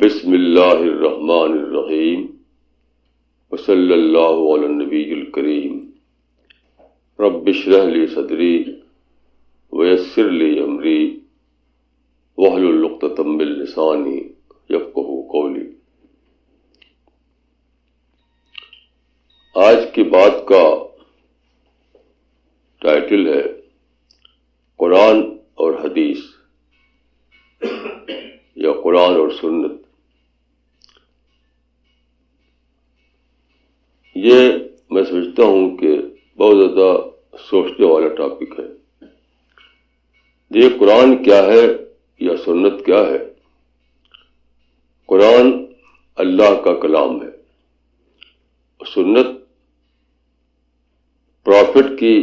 بسم اللہ الرحمن الرحیم وصلی اللہ علی النبی الکریم رب اشرح لی صدری ویسر لی امری واحلل عقدۃ من لسانی یفقہوا قولی۔ آج کی بات کا ٹائٹل ہے قرآن اور حدیث یا قرآن اور سنت۔ یہ میں سمجھتا ہوں کہ بہت زیادہ سوچنے والا ٹاپک ہے۔ یہ قرآن کیا ہے یا سنت کیا ہے؟ قرآن اللہ کا کلام ہے، سنت پرافٹ کی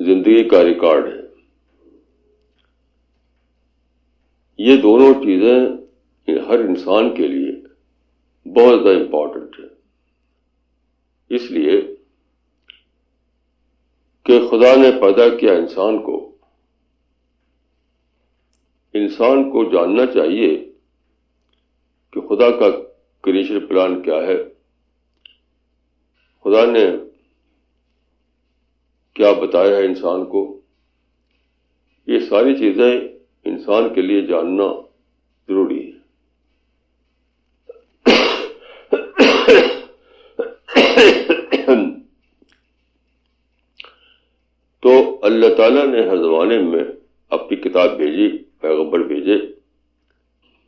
زندگی کا ریکارڈ ہے۔ یہ دونوں چیزیں ہر انسان کے لیے بہت زیادہ امپورٹنٹ ہے، اس لیے کہ خدا نے پیدا کیا انسان کو جاننا چاہیے کہ خدا کا کریشن پلان کیا ہے، خدا نے کیا بتایا ہے انسان کو۔ یہ ساری چیزیں انسان کے لیے جاننا ضروری ہے۔ تو اللہ تعالیٰ نے ہر زمانے میں اپنی کتاب بھیجی، پیغمبر بھیجے،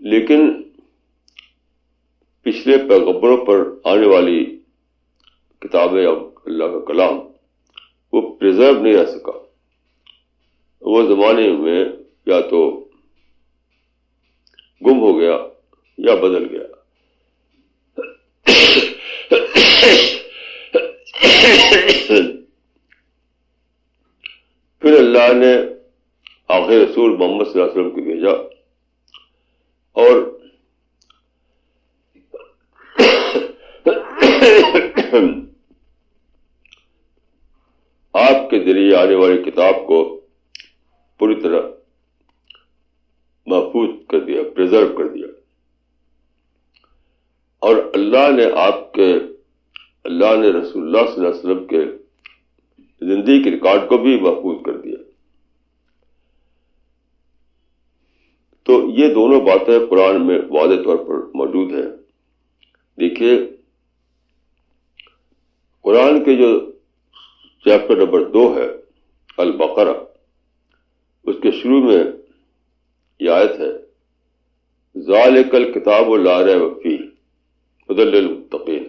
لیکن پچھلے پیغمبروں پر آنے والی کتابیں اب اللہ کا کلام وہ پریزرو نہیں رہ سکا۔ وہ زمانے میں یا تو گم ہو گیا یا بدل گیا۔ پھر اللہ نے آخر رسول محمد صلی اللہ علیہ وسلم کو بھیجا، اور آپ کے ذریعے آنے والی کتاب کو پوری طرح محفوظ کر دیا، پریزرو کر دیا، اور اللہ نے رسول اللہ صلی اللہ علیہ وسلم کے زندگی کے ریکارڈ کو بھی محفوظ کر دیا۔ تو یہ دونوں باتیں قرآن میں واضح طور پر موجود ہیں۔ دیکھیے، قرآن کے جو چیپٹر نمبر 2 ہے البقرہ، اس کے شروع میں یہ آیت ہے ذالک الکتاب لا ریب فیہ ھدی للمتقین۔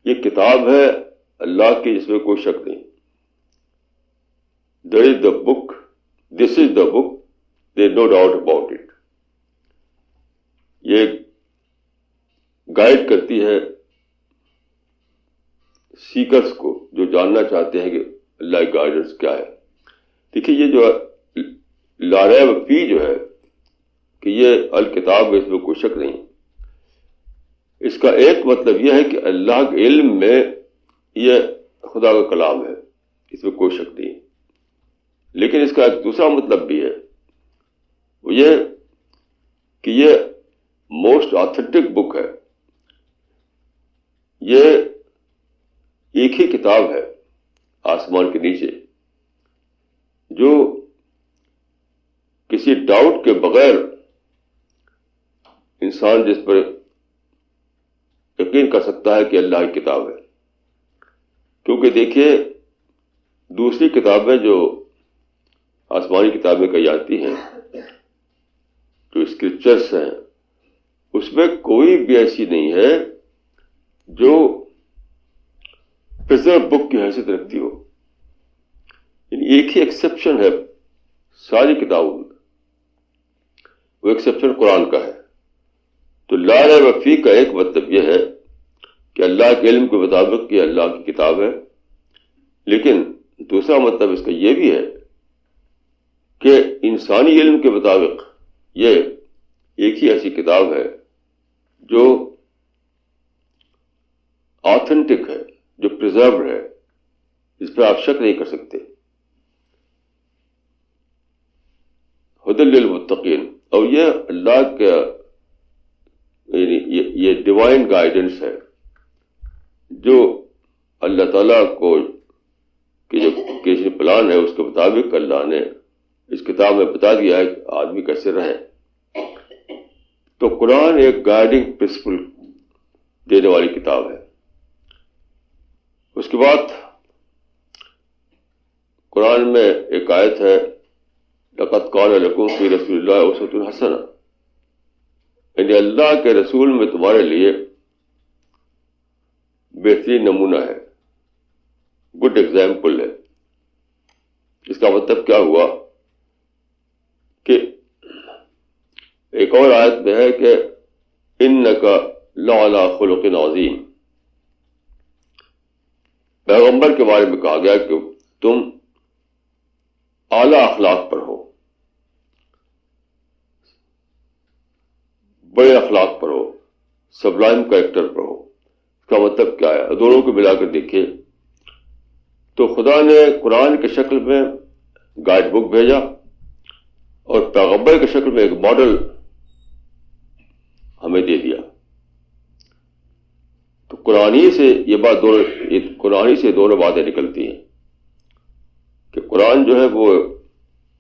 یہ کتاب ہے اللہ کی جس میں کوئی شک نہیں۔ There is the book, this is the book, there is no doubt about it۔ یہ گائیڈ کرتی ہے سیکرز کو، جو جاننا چاہتے ہیں کہ اللہ کی گائیڈنس کیا ہے۔ دیکھیے، یہ جو لا ریب فیہ جو ہے کہ یہ الکتاب ہے، اس میں کوئی شک نہیں، اس کا ایک مطلب یہ ہے کہ اللہ کے علم میں یہ خدا کا کلام ہے، اس میں کوئی شک نہیں۔ لیکن اس کا ایک دوسرا مطلب بھی ہے، وہ یہ کہ یہ موسٹ آتھینٹک بک ہے۔ یہ ایک ہی کتاب ہے آسمان کے نیچے جو کسی ڈاؤٹ کے بغیر انسان جس پر یقین کر سکتا ہے کہ اللہ کی کتاب ہے۔ کیونکہ دیکھیے، دوسری کتابیں جو آسمانی کتابیں کہی جاتی ہیں، جو اسکرپچرس ہیں، اس میں کوئی بھی ایسی نہیں ہے جو پریزرو بک کی حیثیت رکھتی ہو۔ یعنی ایک ہی ایکسیپشن ہے ساری کتابوں میں، وہ ایکسیپشن قرآن کا ہے۔ تو لا ریب فیہ کا ایک مطلب یہ ہے کہ اللہ کے علم کے مطابق یہ اللہ کی کتاب ہے، لیکن دوسرا مطلب اس کا یہ بھی ہے کہ انسانی علم کے مطابق یہ ایک ہی ایسی کتاب ہے جو آتھینٹک ہے، جو پریزروڈ ہے، اس پہ آپ شک نہیں کر سکتے۔ ھدی للمتقین، اور یہ اللہ کا یہ ڈیوائن گائیڈنس ہے جو اللہ تعالیٰ کو کہ جو کسی پلان ہے اس کے مطابق اللہ نے اس کتاب میں بتا دیا ہے کہ آدمی کیسے رہے. تو قرآن ایک گائیڈنگ پرنسپل دینے والی کتاب ہے. اس کے بعد قرآن میں ایک آیت ہے لقد کان لکم فی رسول اللہ اسوۃ حسنہ، یعنی اللہ کے رسول میں تمہارے لیے بہترین نمونہ ہے، گڈ ایگزامپل ہے. اس کا مطلب کیا ہوا کہ ایک اور آیت میں ہے کہ انک لعلی خلق عظیم، پیغمبر کے بارے میں کہا گیا کہ تم اعلی اخلاق پر ہو، بڑے اخلاق پر ہو، سبلائم کریکٹر پر ہو. اس کا مطلب کیا ہے؟ دونوں کو ملا کر دیکھیے تو خدا نے قرآن کی شکل میں گائیڈ بک بھیجا اور پیغمبر کی شکل میں ایک ماڈل ہمیں دے دیا. تو قرآنی سے یہ دونوں باتیں نکلتی ہیں کہ قرآن جو ہے وہ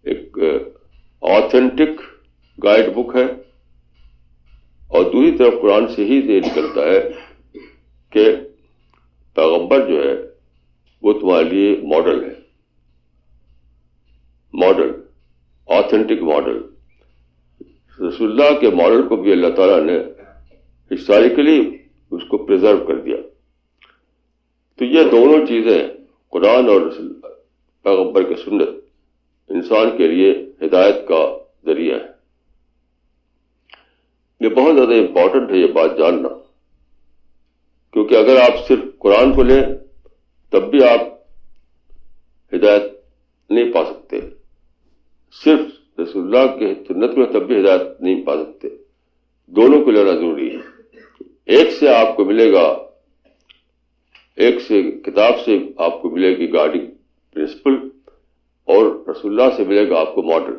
ایک آتھینٹک گائیڈ بک ہے، اور دوسری طرف قرآن سے ہی یہ نکلتا ہے کہ پیغمبر جو ہے وہ تمہارے لیے ماڈل ہے، ماڈل، آتھینٹک ماڈل. رسول اللہ کے ماڈل کو بھی اللہ تعالیٰ نے ہسٹوریکلی اس کو پریزرو کر دیا. تو یہ دونوں چیزیں، قرآن اور پیغمبر کی سنت، انسان کے لیے ہدایت کا ذریعہ ہے. یہ بہت زیادہ امپورٹنٹ ہے یہ بات جاننا، کیونکہ اگر آپ صرف قرآن کو لیں تب بھی آپ ہدایت نہیں پا سکتے، صرف رسول اللہ کے سنت میں تب بھی ہدایت نہیں پا سکتے. دونوں کو لینا ضروری ہے. ایک سے آپ کو ملے گا، ایک سے کتاب سے آپ کو ملے گی گائیڈنگ پرنسپل، اور رسول اللہ سے ملے گا آپ کو ماڈل.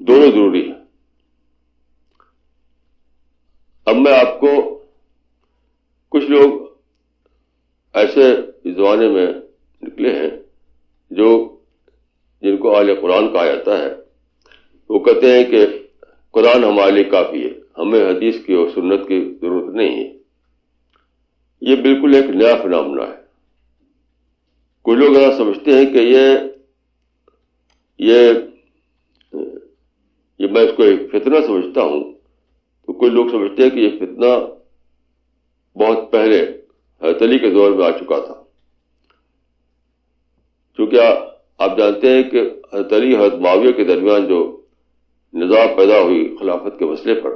دونوں ضروری ہیں. اب میں آپ کو کچھ لوگ ایسے اس زمانے میں نکلے ہیں جن کو اہل قرآن کہا جاتا ہے. وہ کہتے ہیں کہ قرآن ہمارے لیے کافی ہے، ہمیں حدیث کی اور سنت کی ضرورت نہیں ہے. یہ بالکل ایک نیا فنامنا ہے. کچھ لوگ ایسا سمجھتے ہیں کہ یہ میں اس کو ایک فتنہ سمجھتا ہوں. تو کچھ لوگ سمجھتے ہیں کہ یہ فتنہ بہت پہلے حضرت علی کے دور میں آ چکا تھا، کیونکہ آپ جانتے ہیں کہ حضرت علی حضرت معاویہ کے درمیان جو نزاع پیدا ہوئی خلافت کے مسئلے پر،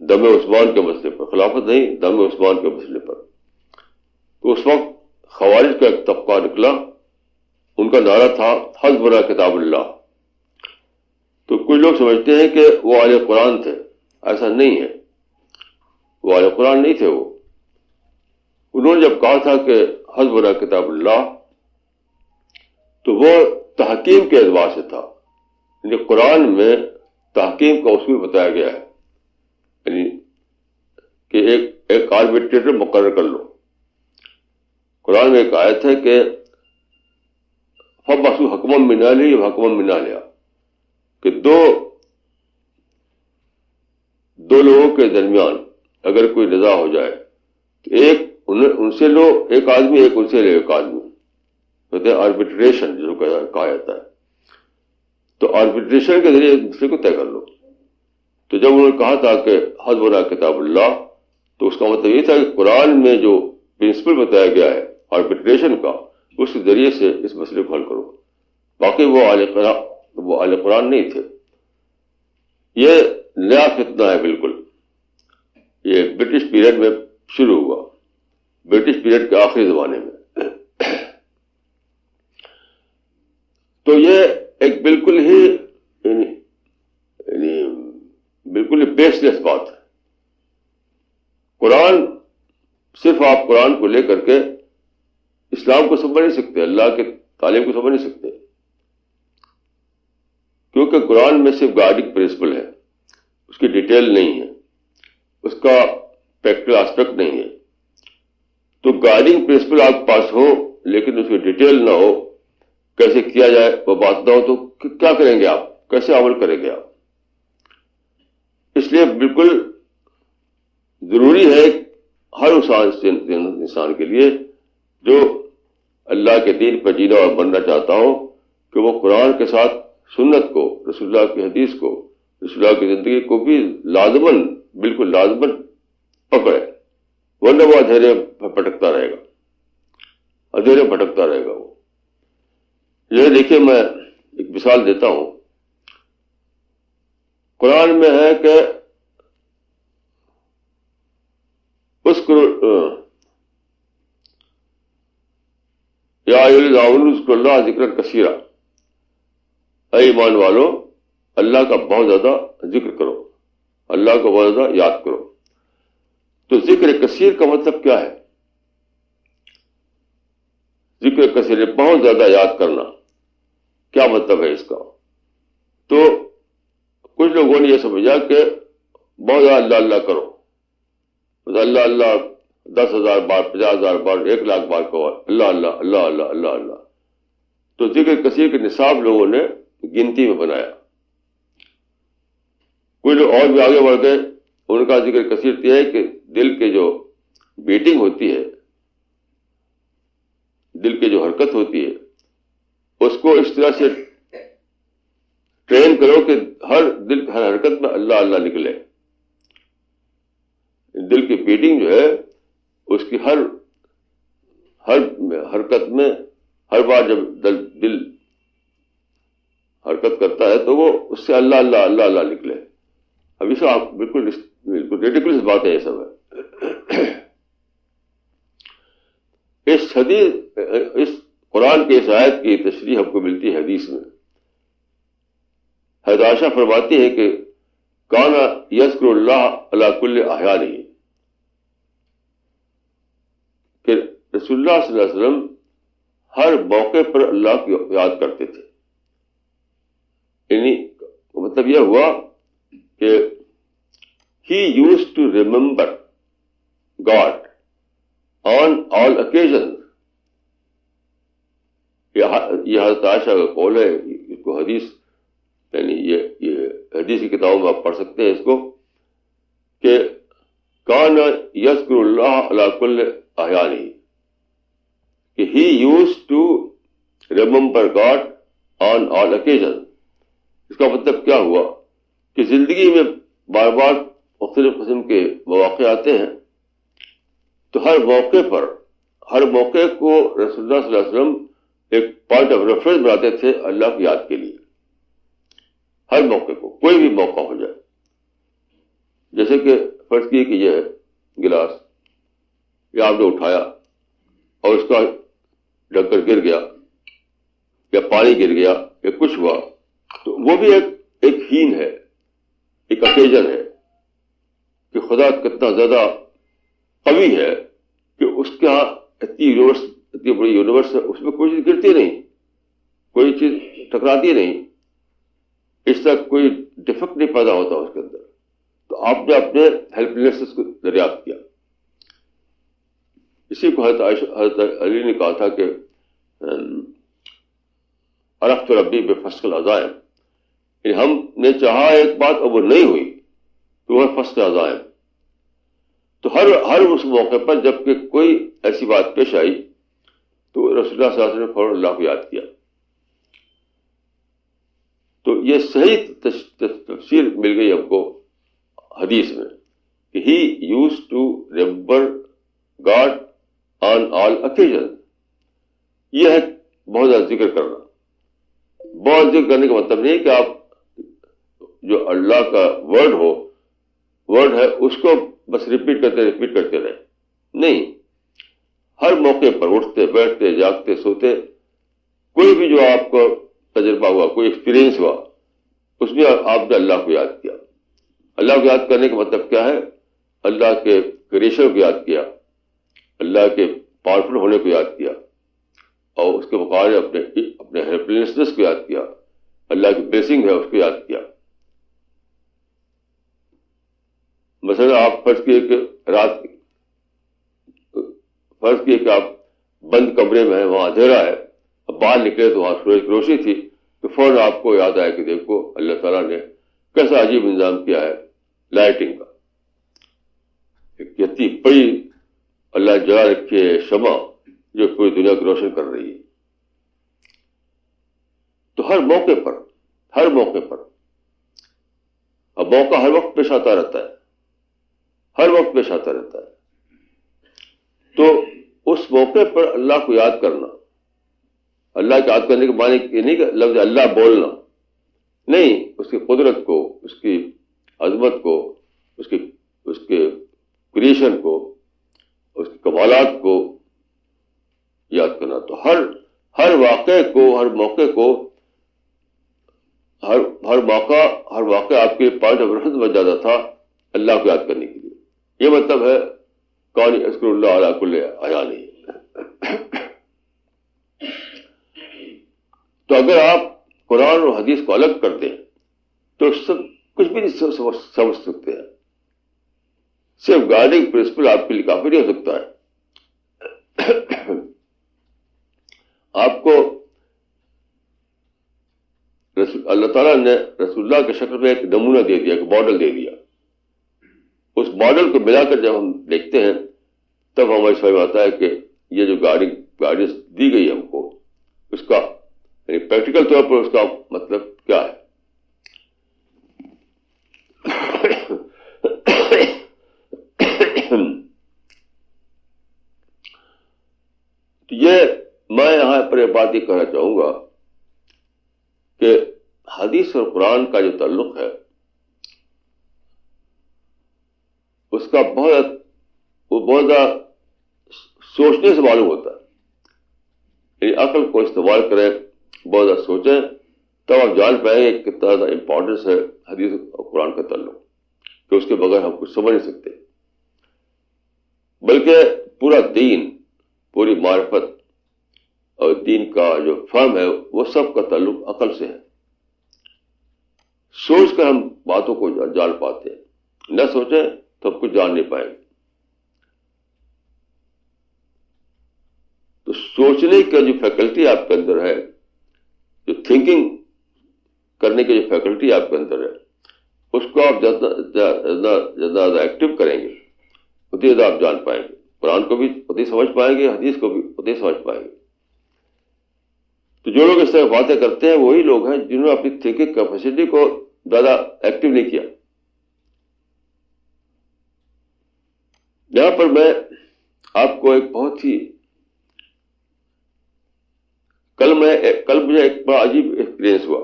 دم عثمان کے مسئلے پر، خلافت نہیں، دم عثمان کے مسئلے پر، تو اس وقت خوارج کا ایک طبقہ نکلا. ان کا نعرہ تھا حسبنا کتاب اللہ. تو کچھ لوگ سمجھتے ہیں کہ وہ اہل قرآن تھے. ایسا نہیں ہے، وہ اہل قرآن نہیں تھے. انہوں نے جب کہا تھا کہ حسبنا کتاب اللہ، تو وہ تحکیم کے اعتبار سے تھا. یعنی قرآن میں تحکیم کا اصول بتایا گیا ہے، یعنی کہ ایک آربیٹریٹر مقرر کر لو. قرآن میں ایک آیت ہے کہ فَبَعْثُوا حَكْمًا مِنْ أَهْلِهِ وَحَكْمًا مِنْ أَهْلِهَا، کہ دو لوگوں کے درمیان اگر کوئی نزاع ہو جائے تو ایک ان سے لو ایک آدمی، ایک ان سے لو ایک آدمی. کہتے ہیں آربیٹریشن جو کہا جاتا ہے. تو آربیٹریشن کے ذریعے ایک دوسرے کو طے کر لو. تو جب انہوں نے کہا تھا کہ حسبنا کتاب اللہ، تو اس کا مطلب یہ تھا کہ قرآن میں جو پرنسپل بتایا گیا ہے آربیٹریشن کا، اس کے ذریعے سے اس مسئلے کو حل کرو. باقی وہ اہل قرآن نہیں تھے. یہ نیا فتنہ ہے بالکل. یہ برٹش پیریڈ میں شروع ہوا، برٹش پیریڈ کے آخری زمانے میں. تو یہ ایک بالکل ہی بالکل ہی بیس لیس بات ہے. قرآن، صرف آپ قرآن کو لے کر کے اسلام کو سمجھ نہیں سکتے، اللہ کے تعلیم کو سمجھ نہیں سکتے، کیونکہ قرآن میں صرف گائیڈنگ پرنسپل ہے، اس کی ڈیٹیل نہیں ہے، اس کا پریکٹیکل آسپیکٹ نہیں ہے. تو گائیڈنگ پرنسپل آپ کے پاس ہو لیکن اس کی ڈیٹیل نہ ہو، کیسے کیا جائے وہ بات نہ ہو، تو کیا کریں گے آپ؟ کیسے عمل کریں گے آپ؟ اس لیے بالکل ضروری ہے ہر انسان کے لیے جو اللہ کے دین پر جینا اور بننا چاہتا ہو کہ وہ قرآن کے ساتھ سنت کو، رسول اللہ کی حدیث کو، رسول اللہ کی زندگی کو بھی لازماً، بالکل لازماً پکڑے، ورنہ وہ اندھیرے بھٹکتا رہے گا. وہ یہ دیکھیے، میں ایک مثال دیتا ہوں. قرآن میں ہے کہ یا ایھا الذین آمنوا اذکروا اللہ ذکرا کثیرا، اے ایمان والو اللہ کا بہت زیادہ ذکر کرو، اللہ کو بہت زیادہ یاد کرو. تو ذکر کثیر کا مطلب کیا ہے؟ ذکر کثیر بہت زیادہ یاد کرنا، کیا مطلب ہے اس کا؟ تو کچھ لوگوں نے یہ سمجھا کہ بہت زیادہ اللہ اللہ کرو، اللہ اللہ 10,000 بار، 50,000 بار، 1,00,000 بار کہو اللہ اللہ اللہ اللہ اللہ اللہ. تو ذکر کثیر کے نصاب لوگوں نے گنتی میں بنایا. کچھ لوگ اور بھی آگے بڑھ گئے، ان کا ذکر کثیر یہ ہے کہ دل کے جو بیٹنگ ہوتی ہے، دل کی جو حرکت ہوتی ہے، اس کو اس طرح سے ٹرین کرو کہ دل کی ہر حرکت میں اللہ اللہ نکلے. دل کی بیٹنگ جو ہے اس کی ہر حرکت میں، ہر بار جب دل حرکت کرتا ہے تو وہ اس سے اللہ اللہ اللہ اللہ نکلے. اب یہ سب بالکل ریڈیکولس بات ہے، یہ سب ہے. اس قرآن کے اس آیت کی تشریح ہم کو ملتی ہے حدیث میں. حضرت عائشہ فرماتی ہے کہ کان یذکر اللہ علی کل احیانہ، کہ رسول اللہ صلی اللہ علیہ وسلم ہر موقع پر اللہ کو یاد کرتے تھے. یعنی مطلب یہ ہوا کہ he used to remember God on all occasions. یہ حضرت عائشہ کا قول ہے، اس کو حدیث، یعنی یہ حدیث کی کتابوں میں آپ پڑھ سکتے ہیں اس کو، کہ کان یذکر اللہ علی کل احیانہ، کہ he used to remember God on all occasions. اس کا مطلب کیا ہوا کہ زندگی میں بار بار مختلف قسم کے مواقع آتے ہیں، تو ہر موقع کو رسول اللہ صلی اللہ علیہ وسلم ایک پوائنٹ آف ریفرنس بناتے تھے اللہ کی یاد کے لیے. ہر موقع کو، کوئی بھی موقع ہو جائے. جیسے کہ فرض کیے کہ یہ ہے گلاس، یہ آپ نے اٹھایا اور اس کا ڈھکن گر گیا یا پانی گر گیا یا کچھ ہوا، تو وہ بھی ایک ہین ہے، ایک اوکیزن ہے کہ خدا کتنا زیادہ قوی ہے کہ اس کے ہاں اتنی بڑی یونیورس ہے، اس میں کوئی چیز گرتی نہیں، کوئی چیز ٹکراتی نہیں، اس طرح کوئی ڈیفیکٹ نہیں پیدا ہوتا اس کے اندر. تو آپ نے اپنے ہیلپ لیسنس کو دریافت کیا. اسی کو حضرت علی نے کہا تھا کہ عرفت ربی بفسق العزائم، یعنی ہم نے چاہا ایک بات اور وہ نہیں ہوئی تو وہ فسق عزائم. تو ہر اس موقع پر جب کہ کوئی ایسی بات پیش آئی تو رسول اللہ صلی اللہ علیہ وسلم نے فوراً اللہ کو یاد کیا. تو یہ صحیح تفسیر مل گئی ہم کو حدیث میں کہ he used to remember God on all occasions. یہ ہے بہت زیادہ ذکر کرنا. بہت ذکر کرنے کا مطلب نہیں کہ آپ جو اللہ کا ورڈ ہے اس کو بس ریپیٹ کرتے رہے. نہیں، ہر موقع پر اٹھتے بیٹھتے جاگتے سوتے کوئی بھی جو آپ کو تجربہ ہوا، کوئی ایکسپیرینس ہوا، اس میں آپ نے اللہ کو یاد کیا. اللہ کو یاد کرنے کا مطلب کیا ہے؟ اللہ کے کریشن کو یاد کیا، اللہ کے پاورفل ہونے کو یاد کیا، اور اس کے مقابلے اپنے ہیلپ لیسنس کو یاد کیا، اللہ کی بلیسنگ ہے اس کو یاد کیا. مثلا آپ فرض کیے کہ آپ بند کمرے میں ہیں, وہاں اندھیرا ہے, اب باہر نکلے تو وہاں سورج کی روشنی تھی, تو فوراً آپ کو یاد آیا کہ دیکھو اللہ تعالیٰ نے کیسا عجیب انتظام کیا ہے لائٹنگ کا. ایک اتنی بڑی اللہ جلا رکھی ہے شمع جو پوری دنیا کو روشن کر رہی ہے. تو ہر موقع پر اب موقع ہر وقت پیش آتا رہتا ہے, تو اس موقع پر اللہ کو یاد کرنا, اللہ کو یاد کرنے کے معنی یہ نہیں کہ لفظ اللہ بولنا نہیں, اس کی قدرت کو, اس کی عظمت کو, اس کے کریشن کو, اس کے کمالات کو یاد کرنا. تو ہر واقعے کو, ہر موقع کو, ہر واقعہ آپ کے پوائنٹ آف ریفرنس بن جاتا تھا اللہ کو یاد کرنے کے لیے. یہ مطلب ہے کون اذکر اللہ علی کل احیان. تو اگر آپ قرآن اور حدیث کو الگ کرتے ہیں تو سب کچھ بھی نہیں سمجھ سکتے ہیں. صرف گائیڈنگ پرنسپل آپ کے لیے کافی نہیں ہو سکتا ہے. آپ کو اللہ تعالیٰ نے رسول اللہ کے شکل میں ایک نمونہ دے دیا, ایک ماڈل دے دیا. اس ماڈل کو ملا کر جب ہم دیکھتے ہیں تب ہمیں سمجھ میں آتا ہے کہ یہ جو گائیڈنس دی گئی ہم کو, اس کا یعنی پریکٹیکل طور پر اس کا مطلب کیا ہے. تو یہ میں یہاں پر یہ بات یہ کہنا چاہوں گا کہ حدیث اور قرآن کا جو تعلق ہے اس کا بہت زیادہ سوچنے سے معلوم ہوتا ہے. یعنی عقل کو استعمال کریں, بہت زیادہ سوچیں, تب آپ جان پائیں گے کتنا زیادہ امپورٹنس ہے حدیث اور قرآن کا تعلق, کہ اس کے بغیر ہم کچھ سمجھ نہیں سکتے. بلکہ پورا دین, پوری معرفت اور دین کا جو فہم ہے وہ سب کا تعلق عقل سے ہے. سوچ کر ہم باتوں کو جان پاتے ہیں, نہ سوچیں تو ہم کچھ جان نہیں پائیں گے. تو سوچنے کا جو فیکلٹی آپ کے اندر ہے, جو تھنکنگ کرنے کی جو فیکلٹی آپ کے اندر ہے, اس کو آپ زیادہ ایکٹیو کریں گے اتنی زیادہ آپ جان پائیں گے. قرآن کو بھی اتنی سمجھ پائیں گے, حدیث کو بھی اتنی سمجھ پائیں گے. تو جو لوگ اس طرح باتیں کرتے ہیں وہی لوگ ہیں جنہوں نے اپنی تھنکنگ کیپیسٹی کو زیادہ ایکٹیو نہیں کیا. یہاں پر میں آپ کو ایک بہت ہی کل مجھے ایک بڑا عجیب ایکسپیرئنس ہوا.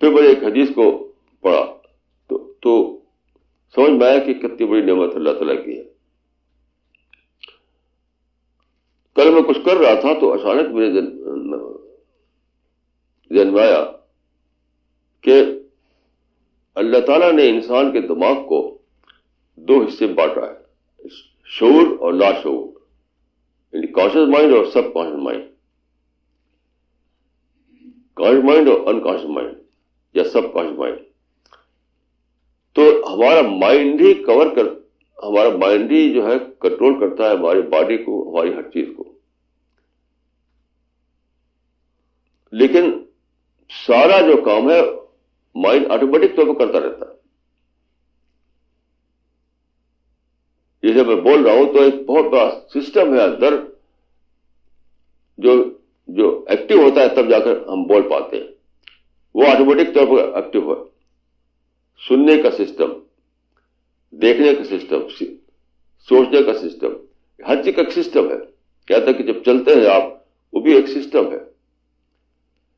پھر میں ایک حدیث کو پڑھا تو سمجھ میں آیا کہ کتنی بڑی نعمت اللہ تعالیٰ کی ہے. کل میں کچھ کر رہا تھا تو اچانک میرے ذہن میں آیا کہ اللہ تعالیٰ نے انسان کے دماغ کو دو حصے میں بانٹا ہے, شعور اور لا شعور, یعنی کانشیس مائنڈ اور سب کانشیس مائنڈ, کانشیس مائنڈ اور انکانشیس مائنڈ یا سب کانشیس مائنڈ. تو ہمارا مائنڈ ہی جو ہے کنٹرول کرتا ہے ہماری باڈی کو, ہماری ہر چیز کو. لیکن سارا جو کام ہے مائنڈ آٹومیٹک طور پر کرتا رہتا ہے. جیسے میں بول رہا ہوں تو ایک بہت بڑا سسٹم ہے اندر جو ایکٹیو ہوتا ہے تب جا کر ہم بول پاتے ہیں. وہ آٹومیٹک طور پر ایکٹیو ہے. سننے کا سسٹم, دیکھنے کا سسٹم, سوچنے کا سسٹم, ہر چیز کا ایک سسٹم ہے. کہتا ہے کہ جب چلتے ہیں آپ وہ بھی ایک سسٹم ہے.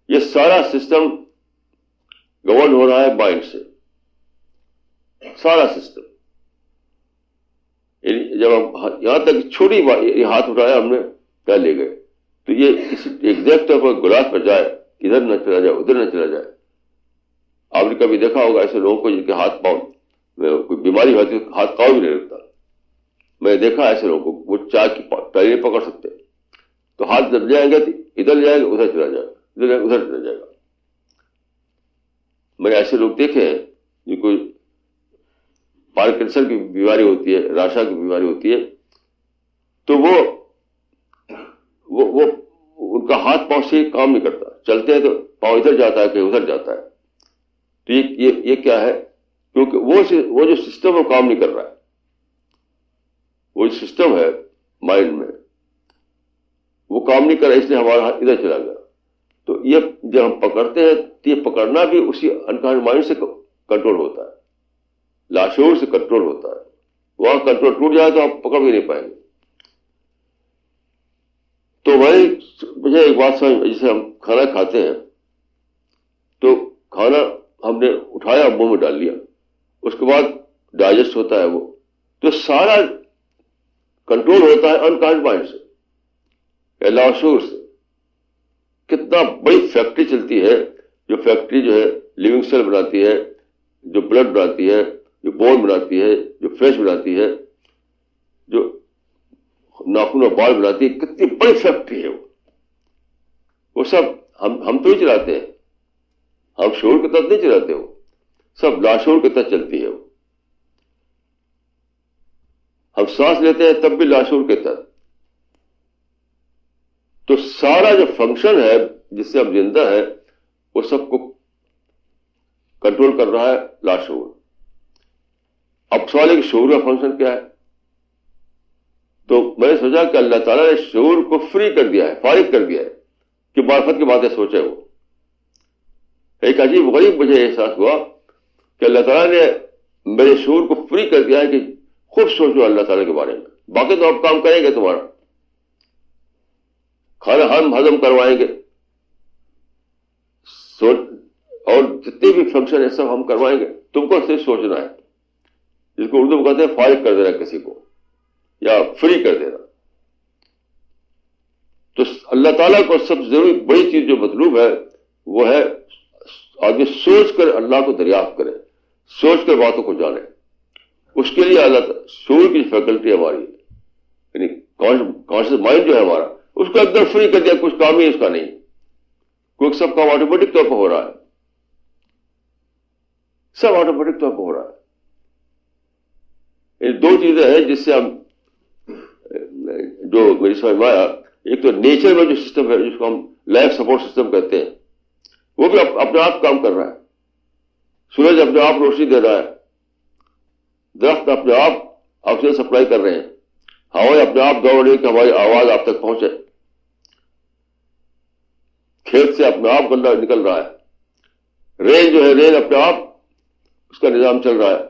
یہ سارا سسٹم گورن ہو رہا ہے مائنڈ سے, سارا سسٹم. جب ہم یہاں تک چھوٹی یہ ہاتھ اٹھایا ہم نے کیا لے گئے, تو یہ ایگزیکٹ طور پر گلاس پر جائے, ادھر نہ چلا جائے ادھر نہ چلا جائے. آپ نے کبھی دیکھا ہوگا ایسے لوگوں کو جن کے ہاتھ پاؤں میں کوئی بیماری ہوتی ہے, ہاتھ پاؤں بھی نہیں رکھتا. میں نے دیکھا ایسے لوگوں کو, وہ چائے کی پیلی نہیں پکڑ سکتے, تو ہاتھ جب جائیں گے تو ادھر جائیں گے ادھر چلا جائے گا, ادھر چلا جائے گا. میں نے ایسے لوگ دیکھے ہیں جن کو پارکنسن کی بیماری ہوتی ہے, راشا کی بیماری ہوتی ہے, تو وہ ان کا ہاتھ پاؤں سے کام نہیں کرتا, چلتے ہیں تو پاؤں ادھر جاتا ہے کہ ادھر جاتا ہے. تو یہ کیا ہے؟ کیونکہ وہ جو سسٹم وہ کام نہیں کر رہا ہے. وہ جو سسٹم ہے مائنڈ میں وہ کام نہیں کر رہا, اس لیے ہمارا ہاتھ ادھر چلا گیا. تو یہ جب ہم پکڑتے ہیں تو یہ پکڑنا بھی اسی انکانشیس مائنڈ سے کنٹرول ہوتا ہے, لاشعور سے کنٹرول ہوتا ہے. وہاں کنٹرول ٹوٹ جائے تو آپ پکڑ بھی نہیں پائیں گے. تو مجھے ایک بات سمجھ, جیسے ہم کھانا کھاتے ہیں تو کھانا ہم نے اٹھایا منہ میں ڈال لیا, اس کے بعد ڈائجسٹ ہوتا ہے وہ, تو سارا کنٹرول ہوتا ہے انکانشیس مائنڈ سے یا لاشعور سے. کتنا بڑی فیکٹری چلتی ہے, جو فیکٹری جو ہے لیونگ سیل بناتی ہے, جو بلڈ بناتی ہے, جو بون بناتی ہے, جو فلیش بناتی ہے, جو ناخن اور بال بناتی ہے, کتنی بڑی فیکٹری ہے وہ سب ہم تو ہی چلاتے ہیں, ہم شعور کے تحت نہیں چلاتے, وہ سب لاشعور کے تحت چلتی ہے. وہ ہم سانس لیتے ہیں تب بھی لاشعور کے تحت. تو سارا جو فنکشن ہے جس سے ہم زندہ ہے وہ سب کو کنٹرول کر رہا ہے لاشعور. اب سوال ہے کہ شعور کا فنکشن کیا ہے؟ تو میں نے سوچا کہ اللہ تعالیٰ نے شعور کو فری کر دیا ہے, فارغ کر دیا ہے کہ معرفت کی باتیں سوچے. وہ ایک عجیب غریب مجھے احساس ہوا کہ اللہ تعالیٰ نے میرے شعور کو فری کر دیا ہے کہ خود سوچو اللہ تعالیٰ کے بارے میں. باقی تو آپ کام کریں گے, تمہارا کھانا ہم ہضم کروائیں گے, اور جتنے بھی فنکشن ہے سب ہم کروائیں گے, تم کو صرف سوچنا ہے, جس کو اردو میں کہتے ہیں فارغ کر دینا کسی کو یا فری کر دینا. تو اللہ تعالیٰ کو سب سے ضروری بڑی چیز جو مطلوب ہے وہ ہے آگے سوچ کر اللہ کو دریافت کرے, سوچ کر باتوں کو جانے. اس کے لیے اللہ شعور کی فیکلٹی ہماری یعنی کانشیس مائنڈ جو ہے ہمارا, اس کو ایک دم فری کر دیا, کچھ کام ہی اس کا نہیں, کیونکہ سب کام آٹومیٹک طور پر ہو رہا ہے, سب آٹومیٹک طور پر ہو رہا ہے. یہ دو چیزیں ہیں جس سے ہم جو میری سمجھ میں آیا, ایک تو نیچر میں جو سسٹم ہے جس کو ہم لائف سپورٹ سسٹم کہتے ہیں, وہ بھی اپنے آپ کام کر رہا ہے. سورج اپنے آپ روشنی دے رہا ہے, درخت اپنے آپ آکسیجن سپلائی کر رہے ہیں, ہوائیں اپنے آپ دوڑ رہی کہ ہماری آواز آپ تک پہنچے, کھیت سے اپنے آپ گندہ نکل رہا ہے, رین جو ہے رین اپنے آپ اس کا نظام چل رہا ہے,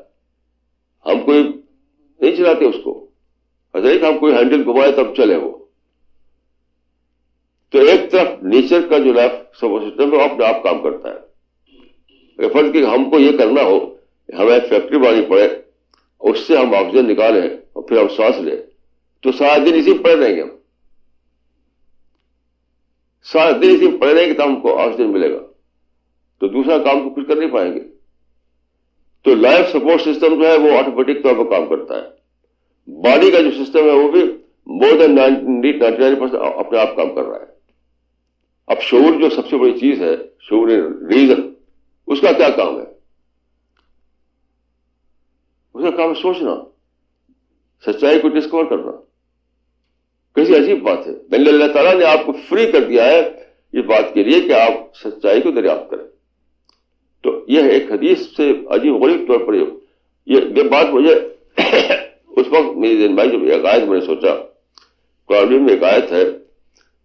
ہم کوئی نہیں چلاتے اس کو, حضرت ہم کوئی ہینڈل گھمائے تب چلے وہ. تو ایک طرف نیچر کا جو لائف سپورٹ سسٹم ہے وہ اپنے آپ کام کرتا ہے. فرض کہ ہم کو یہ کرنا ہو, ہمیں فیکٹری بنانی پڑے, اس سے ہم آکسیجن نکالیں اور پھر ہم سانس لیں, تو سارا دن اسی میں پڑے رہیں گے, ہم سارا دن اسی میں پڑے رہیں گے تو ہم کو آکسیجن ملے گا, تو دوسرا کام تو کچھ کر نہیں پائیں گے. تو لائف سپورٹ سسٹم جو ہے وہ آٹومیٹک طور پر کام کرتا ہے. باڈی کا جو سسٹم ہے وہ بھی مور دین 99% اپنے آپ کام کر رہا ہے. اب شعور جو سب سے بڑی چیز ہے, شعور ریزن, اس کا کیا کام ہے؟ اس کا کام ہے سوچنا, سچائی کو ڈسکور کرنا. کیسی عجیب بات ہے, اللہ تعالیٰ نے آپ کو فری کر دیا ہے اس بات کے لیے کہ آپ سچائی کو دریافت کریں. تو یہ ایک حدیث سے عجیب غریب طور پر یہ بات مجھے اس وقت میری ذہن میں جب ایک آیت میں نے سوچا, قرآن میں ایک آیت ہے,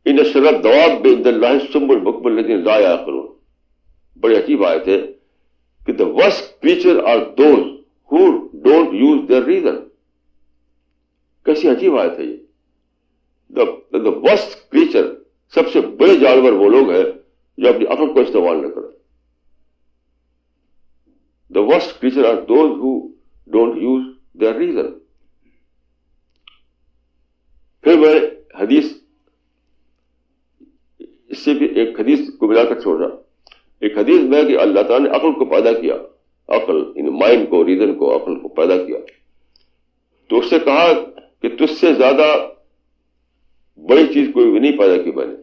ان شر الدواب عند اللہ الصم البکم الذین لا یعقلون. بڑی عجیب آیت ہے کہ the worst creature are those who don't use their reason. کیسی عجیب آیت ہے یہ. the worst creature, سب سے بڑے جانور وہ لوگ ہیں جو اپنی عقل کو استعمال نہ کریں. The worst creature are those who don't use their reason. پھر میں حدیث, اس سے بھی ایک حدیث کو ملا کر چھوڑا. ایک حدیث میں کہ اللہ تعالیٰ نے عقل کو پیدا کیا, عقل مائنڈ کو, ریزن کو, عقل کو پیدا کیا, تو اس سے کہا کہ تجھ سے زیادہ بڑی چیز کوئی بھی نہیں پیدا کی میں نے.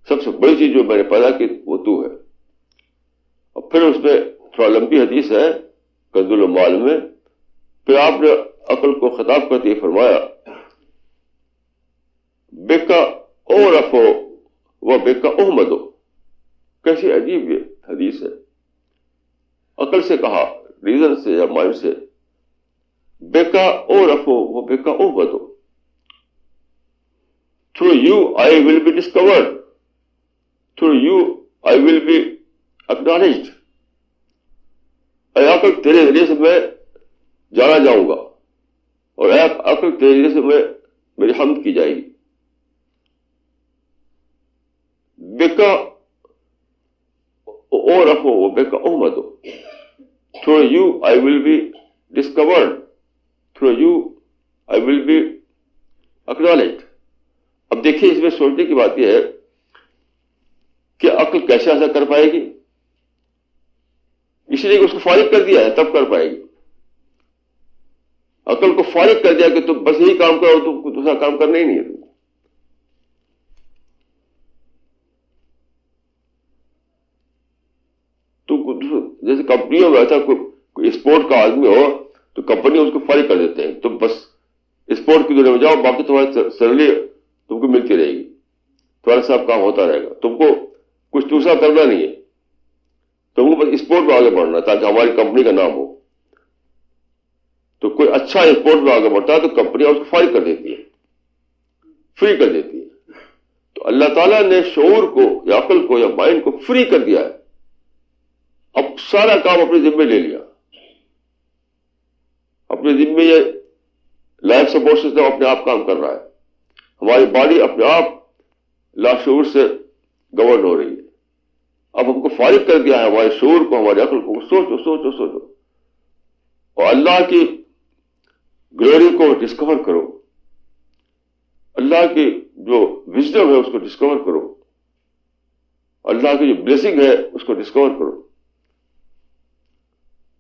سب سے بڑی چیز جو میں نے پیدا کی وہ تو ہے. اور پھر اس میں تھوڑا لمبی حدیث ہے کنز المال میں. پھر آپ نے عقل کو خطاب کرتے ہوئے فرمایا بیکا او رفو و بیکا احمدو. کیسی عجیب یہ حدیث ہے. عقل سے کہا, ریزن سے یا مائنڈ سے, بیکا او رفو و بیکا احمدو. Through you I will be discovered. Through you I will be acknowledged. اے عقل تیرے ذریعے سے میں جانا جاؤں گا, اور اے عقل تیرے ذریعے سے میں میری حمد کی جائے گی. بیکا او رفو و بیکا احمدو. Through you I will be discovered. Through you I will be acknowledged. اب دیکھیے اس میں سوچنے کی بات یہ ہے کہ عقل کیسے ایسا کر پائے گی؟ اس لیے کہ اس کو فارغ کر دیا ہے تب کر پائے گی. عقل کو فارغ کر دیا کہ تم بس یہی کام کرو, تم کو دوسرا کام کرنا ہی نہیں ہے. تم کو جیسے کمپنیوں میں ایسا کوئی اسپورٹ کا آدمی ہو تو کمپنی اس کو فارغ کر دیتے ہیں, تم بس اسپورٹ کی دنیا میں جاؤ, باقی تمہاری سیلری تم کو ملتی رہے گی, تمہارا سب کام ہوتا رہے گا, تم کو کچھ دوسرا کرنا نہیں ہے, تم کو بس اسپورٹ میں آگے بڑھنا تاکہ ہماری کمپنی کا نام ہو. تو کوئی اچھا اسپورٹ میں آگے بڑھتا ہے تو کمپنیاں اس کو فارغ کر دیتی ہے, فری کر دیتی ہے. تو اللہ تعالیٰ نے شعور کو یا عقل کو یا مائنڈ کو فری کر دیا ہے. اب سارا کام اپنے ذمے لے لیا, اپنے ذمے یہ لائف سپورٹ سسٹم اپنے آپ کام کر رہا ہے. ہماری باڈی اپنے آپ لاشعور سے گورن ہو رہی ہے. اب ہم کو فارغ کر دیا ہے ہمارے شعور کو, ہمارے عقل کو. سوچو سوچو سوچو, اور اللہ کی گلوری کو ڈسکور کرو, اللہ کی جو وزڈم ہے اس کو ڈسکور کرو, اللہ کی جو بلیسنگ ہے اس کو ڈسکور کرو,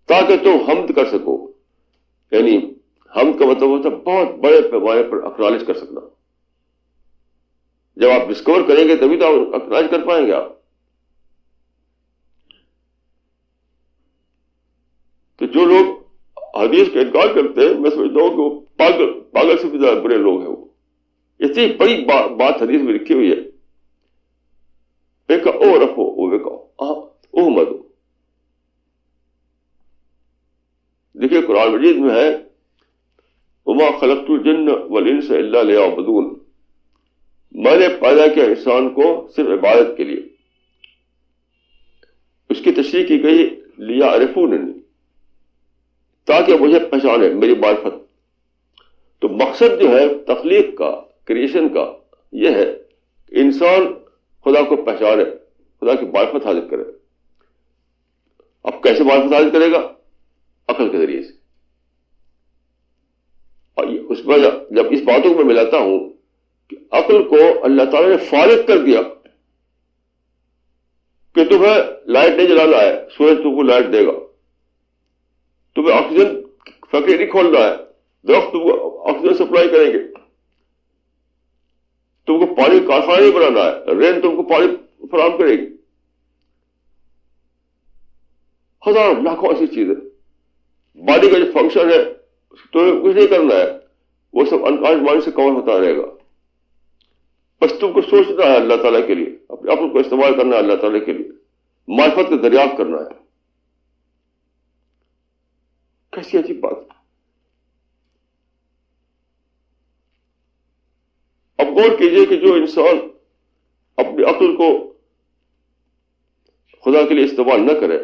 تاکہ تم حمد کر سکو. یعنی حمد کا مطلب ہوتا ہے بہت بڑے پیمانے پر اکنالج کر سکنا. جب آپ ڈسکور کریں گے تبھی تو آپ اکنالج کر پائیں گے. آپ تو جو لوگ حدیث کا انکار کرتے ہیں, میں سمجھتا ہوں کہ وہ پاگل سے بھی زیادہ برے لوگ ہیں. وہ اتنی بڑی بات حدیث میں لکھی ہوئی ہے, بیکا او رفو وہ بیکا احمد. دیکھیے قرآن مجید میں ہے وما خلقت الجن والانس الا لیعبدون. میں نے پیدا کیا انسان کو صرف عبادت کے لیے. اس کی تشریح کی گئی لیعرفوننی, تاکہ مجھے پہچانے, میری معرفت. تو مقصد جو ہے تخلیق کا, کریشن کا, یہ ہے کہ انسان خدا کو پہچانے, خدا کی معرفت حاصل کرے. اب کیسے معرفت حاصل کرے گا؟ عقل کے ذریعے سے. اور اس میں جب اس باتوں کو میں ملاتا ہوں کہ عقل کو اللہ تعالیٰ نے فارغ کر دیا کہ تمہیں لائٹ نہیں جلانا ہے, سورج تم کو لائٹ دے گا. تمہیں آکسیجن فیکٹری نہیں کھولنا ہے, درخت تم کو آکسیجن سپلائی کریں گے. تم کو پانی کارخانہ نہیں بنانا ہے, رین تم کو پانی فراہم کرے گی. ہزاروں لاکھوں ایسی چیزیں. باڈی کا جو فنکشن ہے تمہیں کچھ نہیں کرنا ہے, وہ سب انکانشیس مائنڈ سے کور ہوتا رہے گا. بس تم کو سوچنا ہے اللہ تعالیٰ کے لیے, اپنے عقل کو استعمال کرنا ہے اللہ تعالیٰ کے لیے, معرفت کا دریافت کرنا ہے. کیسی عجیب بات. اب غور کیجئے کہ جو انسان اپنی عقل کو خدا کے لیے استعمال نہ کرے,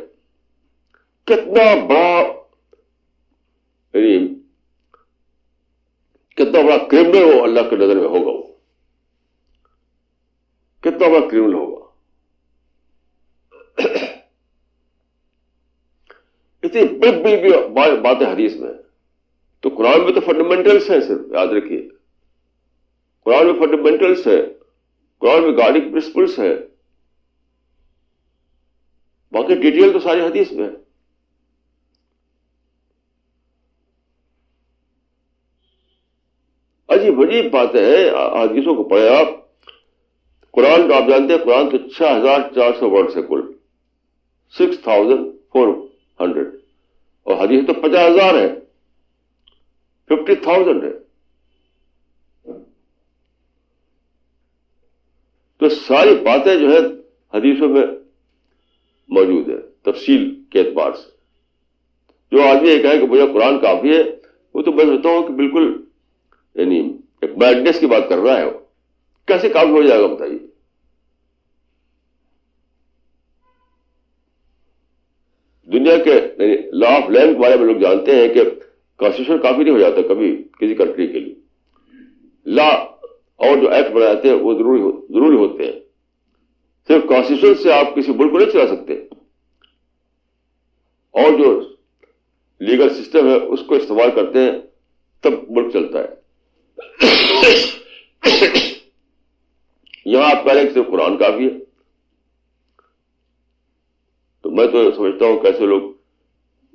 کتنا بڑا یعنی کتنا بڑا کرمنل وہ اللہ کی نظر میں ہوگا. وہ کتنا بڑا کرمنل ہوگا. اتنی بڑی باتیں حدیث میں. تو قرآن میں تو فنڈامنٹلس ہیں, صرف یاد رکھیے قرآن میں فنڈامنٹلس ہے, قرآن میں گائیڈنگ پرنسپلس ہے, باقی ڈیٹیل تو ساری حدیث میں ہے. عجیب عجیب باتیں ہیں. حدیثوں کو پڑھیں آپ قرآن تو آپ جانتے ہیں قرآن تو 6400 ورڈ سے کل 6400 اور حدیث تو 50,000 ہے 50,000 ہے. تو ساری باتیں جو ہے حدیثوں میں موجود ہے تفصیل کے اعتبار سے. جو آدمی یہ کہے کہ مجھے قرآن کافی ہے وہ تو میں سمجھتا ہوں کہ بالکل یعنی ایک میڈنس کی بات کر رہا ہے. وہ کیسے کافی ہو جائے گا بتائیے؟ دنیا کے لا آف لینڈ کے بارے میں لوگ جانتے ہیں کہ کانسٹیٹیوشن کافی نہیں ہو جاتا کبھی کسی کنٹری کے لیے. لا اور جو ایکٹ بنائے جاتے ہیں وہ ضروری ہوتے ہیں. صرف کانسٹیٹیوشن سے آپ کسی ملک کو نہیں چلا سکتے, اور جو لیگل سسٹم ہے اس کو استعمال کرتے ہیں تب ملک چلتا ہے. یہاں آپ کہہ رہے ہیں کہ صرف قرآن کافی ہے, تو میں تو سمجھتا ہوں کیسے لوگ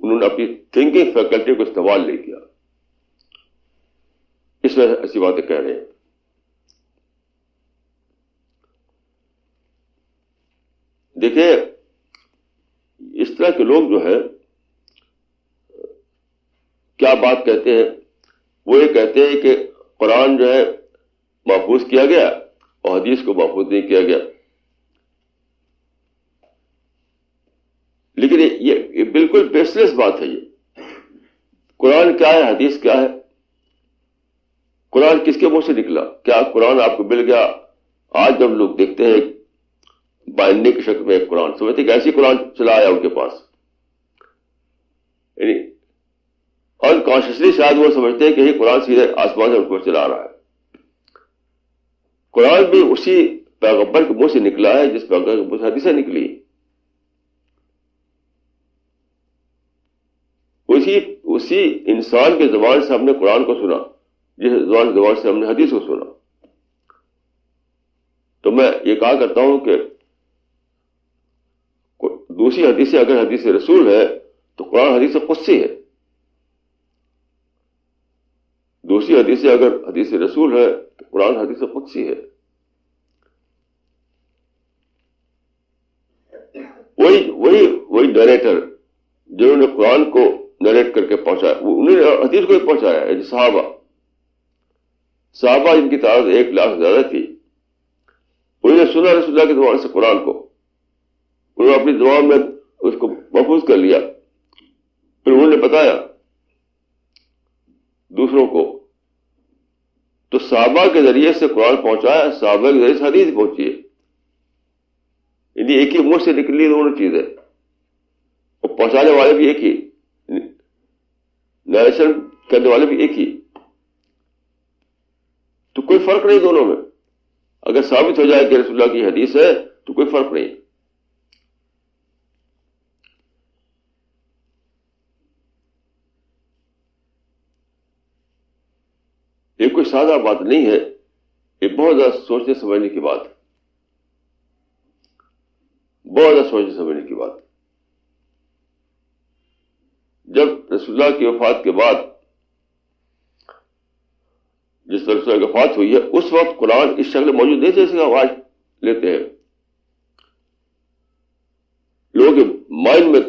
انہوں نے اپنی تھنکنگ فیکلٹی کو استعمال نہیں کیا, اس میں ایسی باتیں کہہ رہے ہیں. دیکھیے اس طرح کے لوگ جو ہے کیا بات کہتے ہیں, وہ یہ کہتے ہیں کہ قرآن جو ہے محفوظ کیا گیا اور حدیث کو محفوظ نہیں کیا گیا. لیکن یہ بالکل بیس لیس بات ہے. یہ قرآن کیا ہے, حدیث کیا ہے؟ قرآن کس کے منہ سے نکلا؟ کیا قرآن آپ کو مل گیا؟ آج جب لوگ دیکھتے ہیں بائنڈنگ کی شکل میں ایک قرآن, سمجھتے کہ ایسی قرآن چلا آیا ان کے پاس, یعنی انکانشیسلی شاید وہ سمجھتے ہیں کہ یہ قرآن سیدھے آسمان سے ان کو چلا رہا ہے. قرآن بھی اسی پیغمبر کے منہ سے نکلا ہے جس پیغمبر کے منہ سے حدیثیں نکلی. اسی انسان کے زبان سے ہم نے قرآن کو سنا جس زبان سے ہم نے حدیث کو سنا. تو میں یہ کہا کرتا ہوں کہ دوسری حدیث اگر حدیث رسول ہے تو قرآن حدیث قدسی ہے. دوسری حدیث اگر حدیث رسول ہے تو قرآن حدیث قدسی ہے. وہی نریٹر جنہوں نے قرآن کو نریٹ کر کے پہنچایا, انہوں نے حدیث کو ہی پہنچایا ہے. صحابہ جن کی تعداد 1 لاکھ سے زیادہ تھی, انہوں نے سنا رسول اللہ کی زبان سے قرآن کو, انہوں نے اپنی زبان میں اس کو محفوظ کر لیا, پھر انہوں نے بتایا دوسروں کو. تو صحابہ کے ذریعے سے قرآن پہنچایا, صحابہ کے ذریعے سے حدیث پہنچی ہے. یعنی ایک ہی منہ سے نکلی دونوں چیزیں, اور پہنچانے والے بھی ایک ہی, نیریشن کرنے والے بھی ایک ہی. تو کوئی فرق نہیں دونوں میں. اگر ثابت ہو جائے کہ رسول اللہ کی حدیث ہے تو کوئی فرق نہیں. یہ کوئی سادہ بات نہیں ہے, یہ بہت زیادہ سوچنے سمجھنے کی بات ہے, بہت زیادہ سوچنے سمجھنے کی بات ہے. جب رسول اللہ کی وفات کے بعد جس طرح سے وفات ہوئی ہے اس وقت قرآن اس شکل موجود نہیں تھے جیسے آواز لیتے ہیں لوگوں کے مائنڈ میں,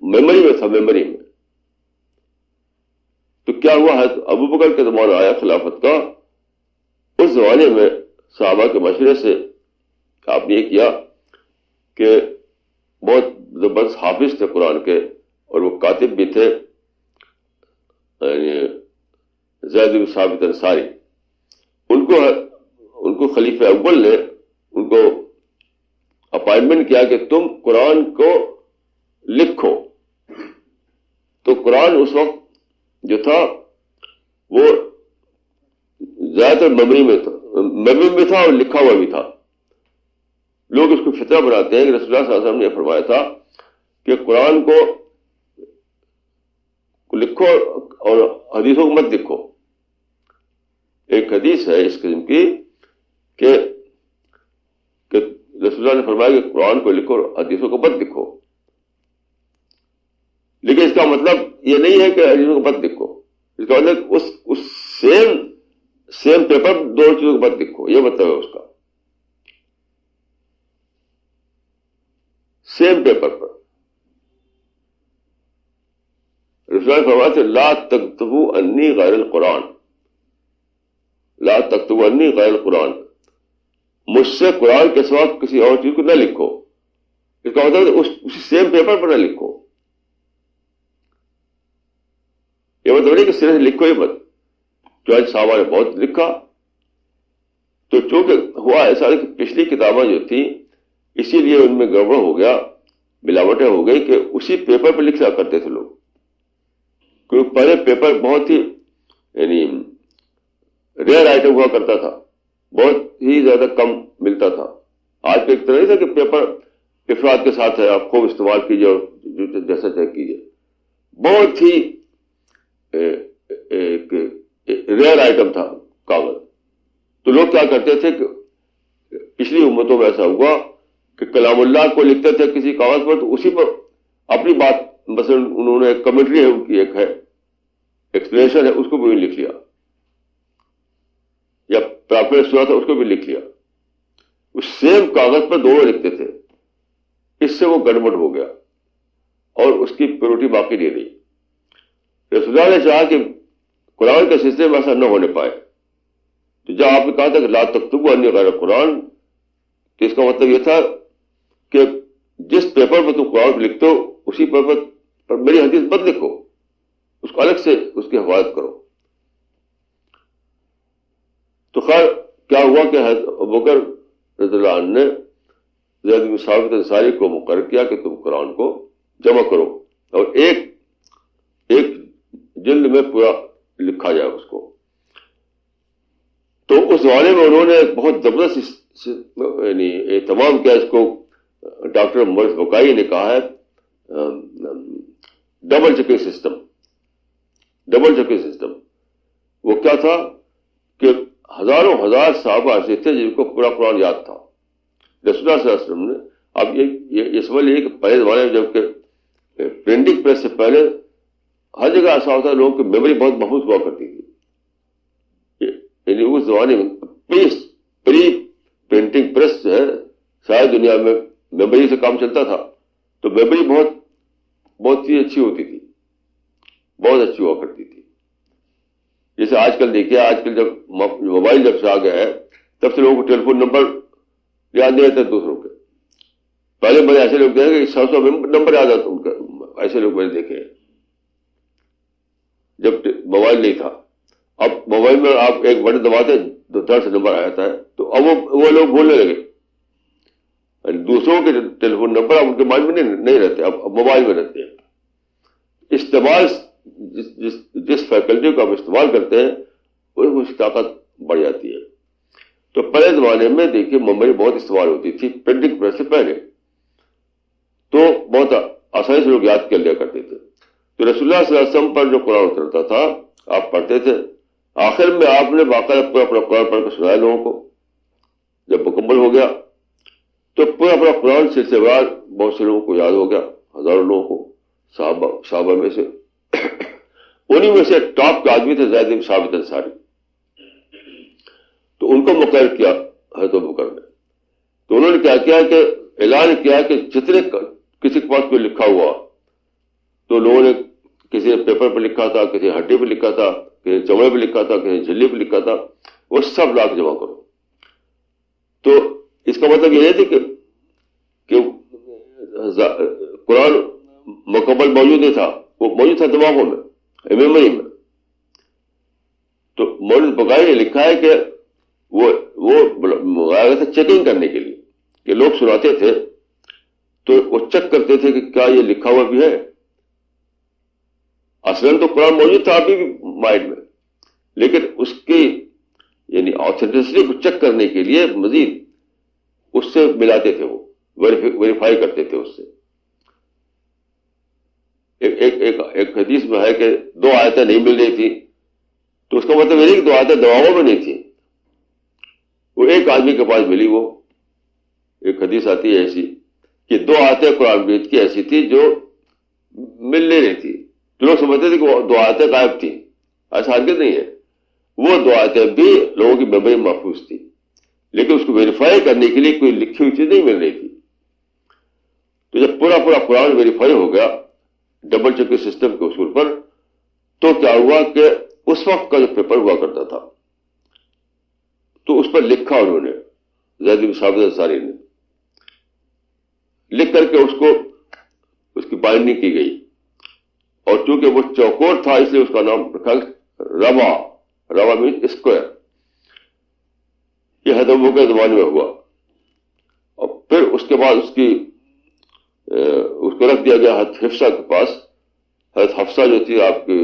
میموری میں تھا, میموری میں. تو کیا ہوا ہے, ابو بکر کے زمانہ آیا خلافت کا, اس زمانے میں صحابہ کے مشورے سے آپ نے یہ کیا کہ بہت زبردست حافظ تھے قرآن کے, اور وہ کاتب بھی تھے, یعنی زید بن ثابت انصاری. ان کو خلیفہ اول نے ان کو اپائنٹمنٹ کیا کہ تم قرآن کو لکھو. تو قرآن اس وقت جو تھا وہ زیادہ تر میموری میں تھا اور لکھا ہوا بھی تھا. لوگ اس کو فتنہ بناتے ہیں کہ رسول اللہ صلی اللہ علیہ وسلم نے فرمایا تھا کہ قرآن کو لکھو اور حدیثوں کو مت لکھو. ایک حدیث ہے اس قسم کی کہ رسول اللہ نے فرمایا کہ قرآن کو لکھو اور حدیثوں کو مت لکھو. لیکن اس کا مطلب یہ نہیں ہے کہ حدیثوں کو مت لکھو, اس کا مطلب اس سیم پیپر دونوں چیزوں کو مت لکھو, یہ مطلب ہے اس کا. سیم پیپر پر. رسول اللہ فرماتے تھے لا تکتبوا انی غیر القرآن، لا تکتبوا انی غیر القرآن، مجھ سے قرآن کے سوا کسی اور چیز کو نہ لکھو. اس کا مطلب اسی سیم پیپر پر نہ لکھو. یہ مطلب نہیں کہ سرے سے لکھو ہی مت. جو صحابہ نے بہت لکھا، تو چونکہ ہوا ایسا کہ پچھلی کتابیں جو تھیں اسی لیے ان میں گڑبڑ ہو گیا، ملاوٹیں ہو گئی کہ اسی پیپر پہ لکھا کرتے تھے لوگ. کیونکہ پہلے پیپر بہت ہی یعنی ریئر آئٹم ہوا کرتا تھا، بہت ہی زیادہ کم ملتا تھا. آج کا ایک طرح نہیں تھا کہ پیپر افراد کے ساتھ ہے، آپ خوب استعمال کیجیے اور جیسا چاہے کیجیے. بہت ہی ایک ریئر آئٹم تھا کاغذ. تو لوگ کیا کرتے تھے کہ پچھلی امتوں میں ایسا ہوا کہ کلام اللہ کو لکھتے تھے کسی کاغذ پر، تو اسی پر اپنی بات مثلا انہوں نے کمنٹری ہے ان کی ایک ہے، ایکسپلینیشن ہے، اس کو بھی لکھ لیا، یا پراپر سنا تھا اس کو بھی لکھ لیا. اس سیم کاغذ پر دونوں لکھتے تھے. اس سے وہ گڑبڑ ہو گیا اور اس کی پیورٹی باقی نہیں رہی. رسول اللہ نے چاہا کہ قرآن کے سلسلے میں ایسا نہ ہونے پائے. تو جب آپ نے کہا تھا کہ لا تکتبوا انی غیر قرآن، تو اس کا مطلب یہ تھا کہ جس پیپر پر تم قرآن لکھتے ہو اسی پیپر پر میری حدیث مت لکھو، اس کو الگ سے اس کی حفاظت کرو. تو خیر کیا ہوا کہ حضرت ابوبکر رضی اللہ عنہ نے زید بن ثابت انصاری کو مقرر کیا کہ تم قرآن کو جمع کرو اور ایک جلد میں پورا لکھا جائے اس کو. تو اس زمانے میں انہوں نے بہت زبردست یعنی اہتمام کیا. اس کو ڈاکٹر مورس بکائی نے کہا ہے double checking system. Double checking system وہ کیا تھا کہ ہزاروں ہزار صحابہ ایسے تھے جن کو پورا قرآن یاد تھا. رسول اللہ صلی اللہ علیہ وسلم نے، اب یہ سمجھ لیجیے کہ پہلے زمانے میں جب کہ پرنٹنگ پریس سے پہلے ہر جگہ ایسا ہوتا ہے لوگوں کی میموری بہت محفوظ ہوا کرتی تھی. یعنی اس زمانے میں پری پرنٹنگ پریس جو ہے ساری دنیا میں میموری سے کام چلتا تھا. تو میموری بہت ہی اچھی ہوتی تھی، بہت اچھی ہوا کرتی تھی. جیسے آج کل دیکھیے، آج کل جب موبائل جب سے آ گیا ہے تب سے لوگوں کو ٹیلی فون نمبر یاد نہیں رہتے دوسروں کے. پہلے میں ایسے لوگ دیکھے کہ 100 نمبر یاد آتا ان کا. ایسے لوگ میں نے دیکھے جب موبائل نہیں تھا. اب موبائل میں آپ ایک بٹن دباتے تو 10 نمبر آ جاتا ہے. تو اب وہ لوگ بھولنے لگے. دوسروں کے ٹیلی فون نمبر اب ان کے مائنڈ میں نہیں رہتے، اب موبائل میں رہتے ہیں. استعمال جس فیکلٹی کو آپ استعمال کرتے ہیں اس کی طاقت بڑھ جاتی ہے. تو پہلے زمانے میں دیکھیے میموری بہت استعمال ہوتی تھی پرنٹنگ پریس سے پہلے، تو بہت آسانی سے لوگ یاد کر لیا کرتے تھے. تو رسول اللہ صلی اللہ علیہ وسلم پر جو قرآن اترتا تھا آپ پڑھتے تھے، آخر میں آپ نے باقاعدہ پورا اپنا قرآن پڑھ کے سنایا لوگوں کو. جب مکمل ہو گیا تو پورا اپنا قرآن سلسلے وار بہت سے لوگوں کو یاد ہو گیا، ہزاروں لوگوں کو صحابہ میں سے. انہی میں سے ٹاپ کے آدمی تھے زید بن ثابت انصاری. تو ان کو مقرر کیا حضرت ابوبکر نے. تو انہوں نے کیا کیا کہ اعلان کیا کہ جتنے کسی کے پاس کوئی لکھا ہوا، تو لوگوں نے کسی پیپر پہ لکھا تھا، کسی ہڈی پہ لکھا تھا، کسی چمڑے پہ لکھا تھا، کسی جھلی پہ لکھا تھا، وہ سب لا کے جمع کرو. تو اس کا مطلب یہ ہے کہ قرآن مکمل موجود نہیں تھا، وہ موجود تھا دماغوں میں، میموری میں. تو مولوی بکائی نے لکھا ہے کہ وہ منگایا گیا تھا چیکنگ کرنے کے لیے، کہ لوگ سناتے تھے تو وہ چیک کرتے تھے کہ کیا یہ لکھا ہوا بھی ہے. اصلاً تو قرآن موجود تھا ابھی بھی مائنڈ میں، لیکن اس کی یعنی آتھینٹسٹی کو چیک کرنے کے لیے مزید اس سے ملاتے تھے، وہ ویریفائی کرتے تھے اس سے. ایک حدیث میں ہے کہ 2 آیتیں نہیں مل رہی تھی، تو اس کا مطلب یہ نہیں کہ 2 آیتیں دماغوں میں نہیں تھیں، وہ ایک آدمی کے پاس ملی. وہ ایک حدیث آتی ہے ایسی کہ 2 آیتیں قرآن مجید کی ایسی تھی جو مل نہیں رہی تھی. تو لوگ سمجھتے تھے کہ وہ 2 آیتیں غائب تھیں. ایسا ہرگز نہیں ہے. وہ 2 آیتیں بھی لوگوں کی میموری محفوظ تھی، لیکن اس کو ویریفائی کرنے کے لیے کوئی لکھی ہوئی چیز نہیں مل رہی تھی. تو تو جب پورا قرآن ویریفائی ہو گیا ڈبل چیک سسٹم کے اصول پر، تو کیا ہوا کہ اس وقت کا جو پیپر ہوا کرتا تھا تو اس پر لکھا انہوں نے، زید بن ثابت انصاری نے لکھ کر کے اس کی بائنڈنگ کی گئی، اور چونکہ وہ چوکور تھا اس لیے اس کا نام رکھا روا مینس اسکوائر. یہ حضرت ابو کے زمانے میں ہوا، اور پھر اس کے بعد اس کو رکھ دیا گیا حضرت حفصہ کے پاس. حضرت حفصہ جو تھی آپ کی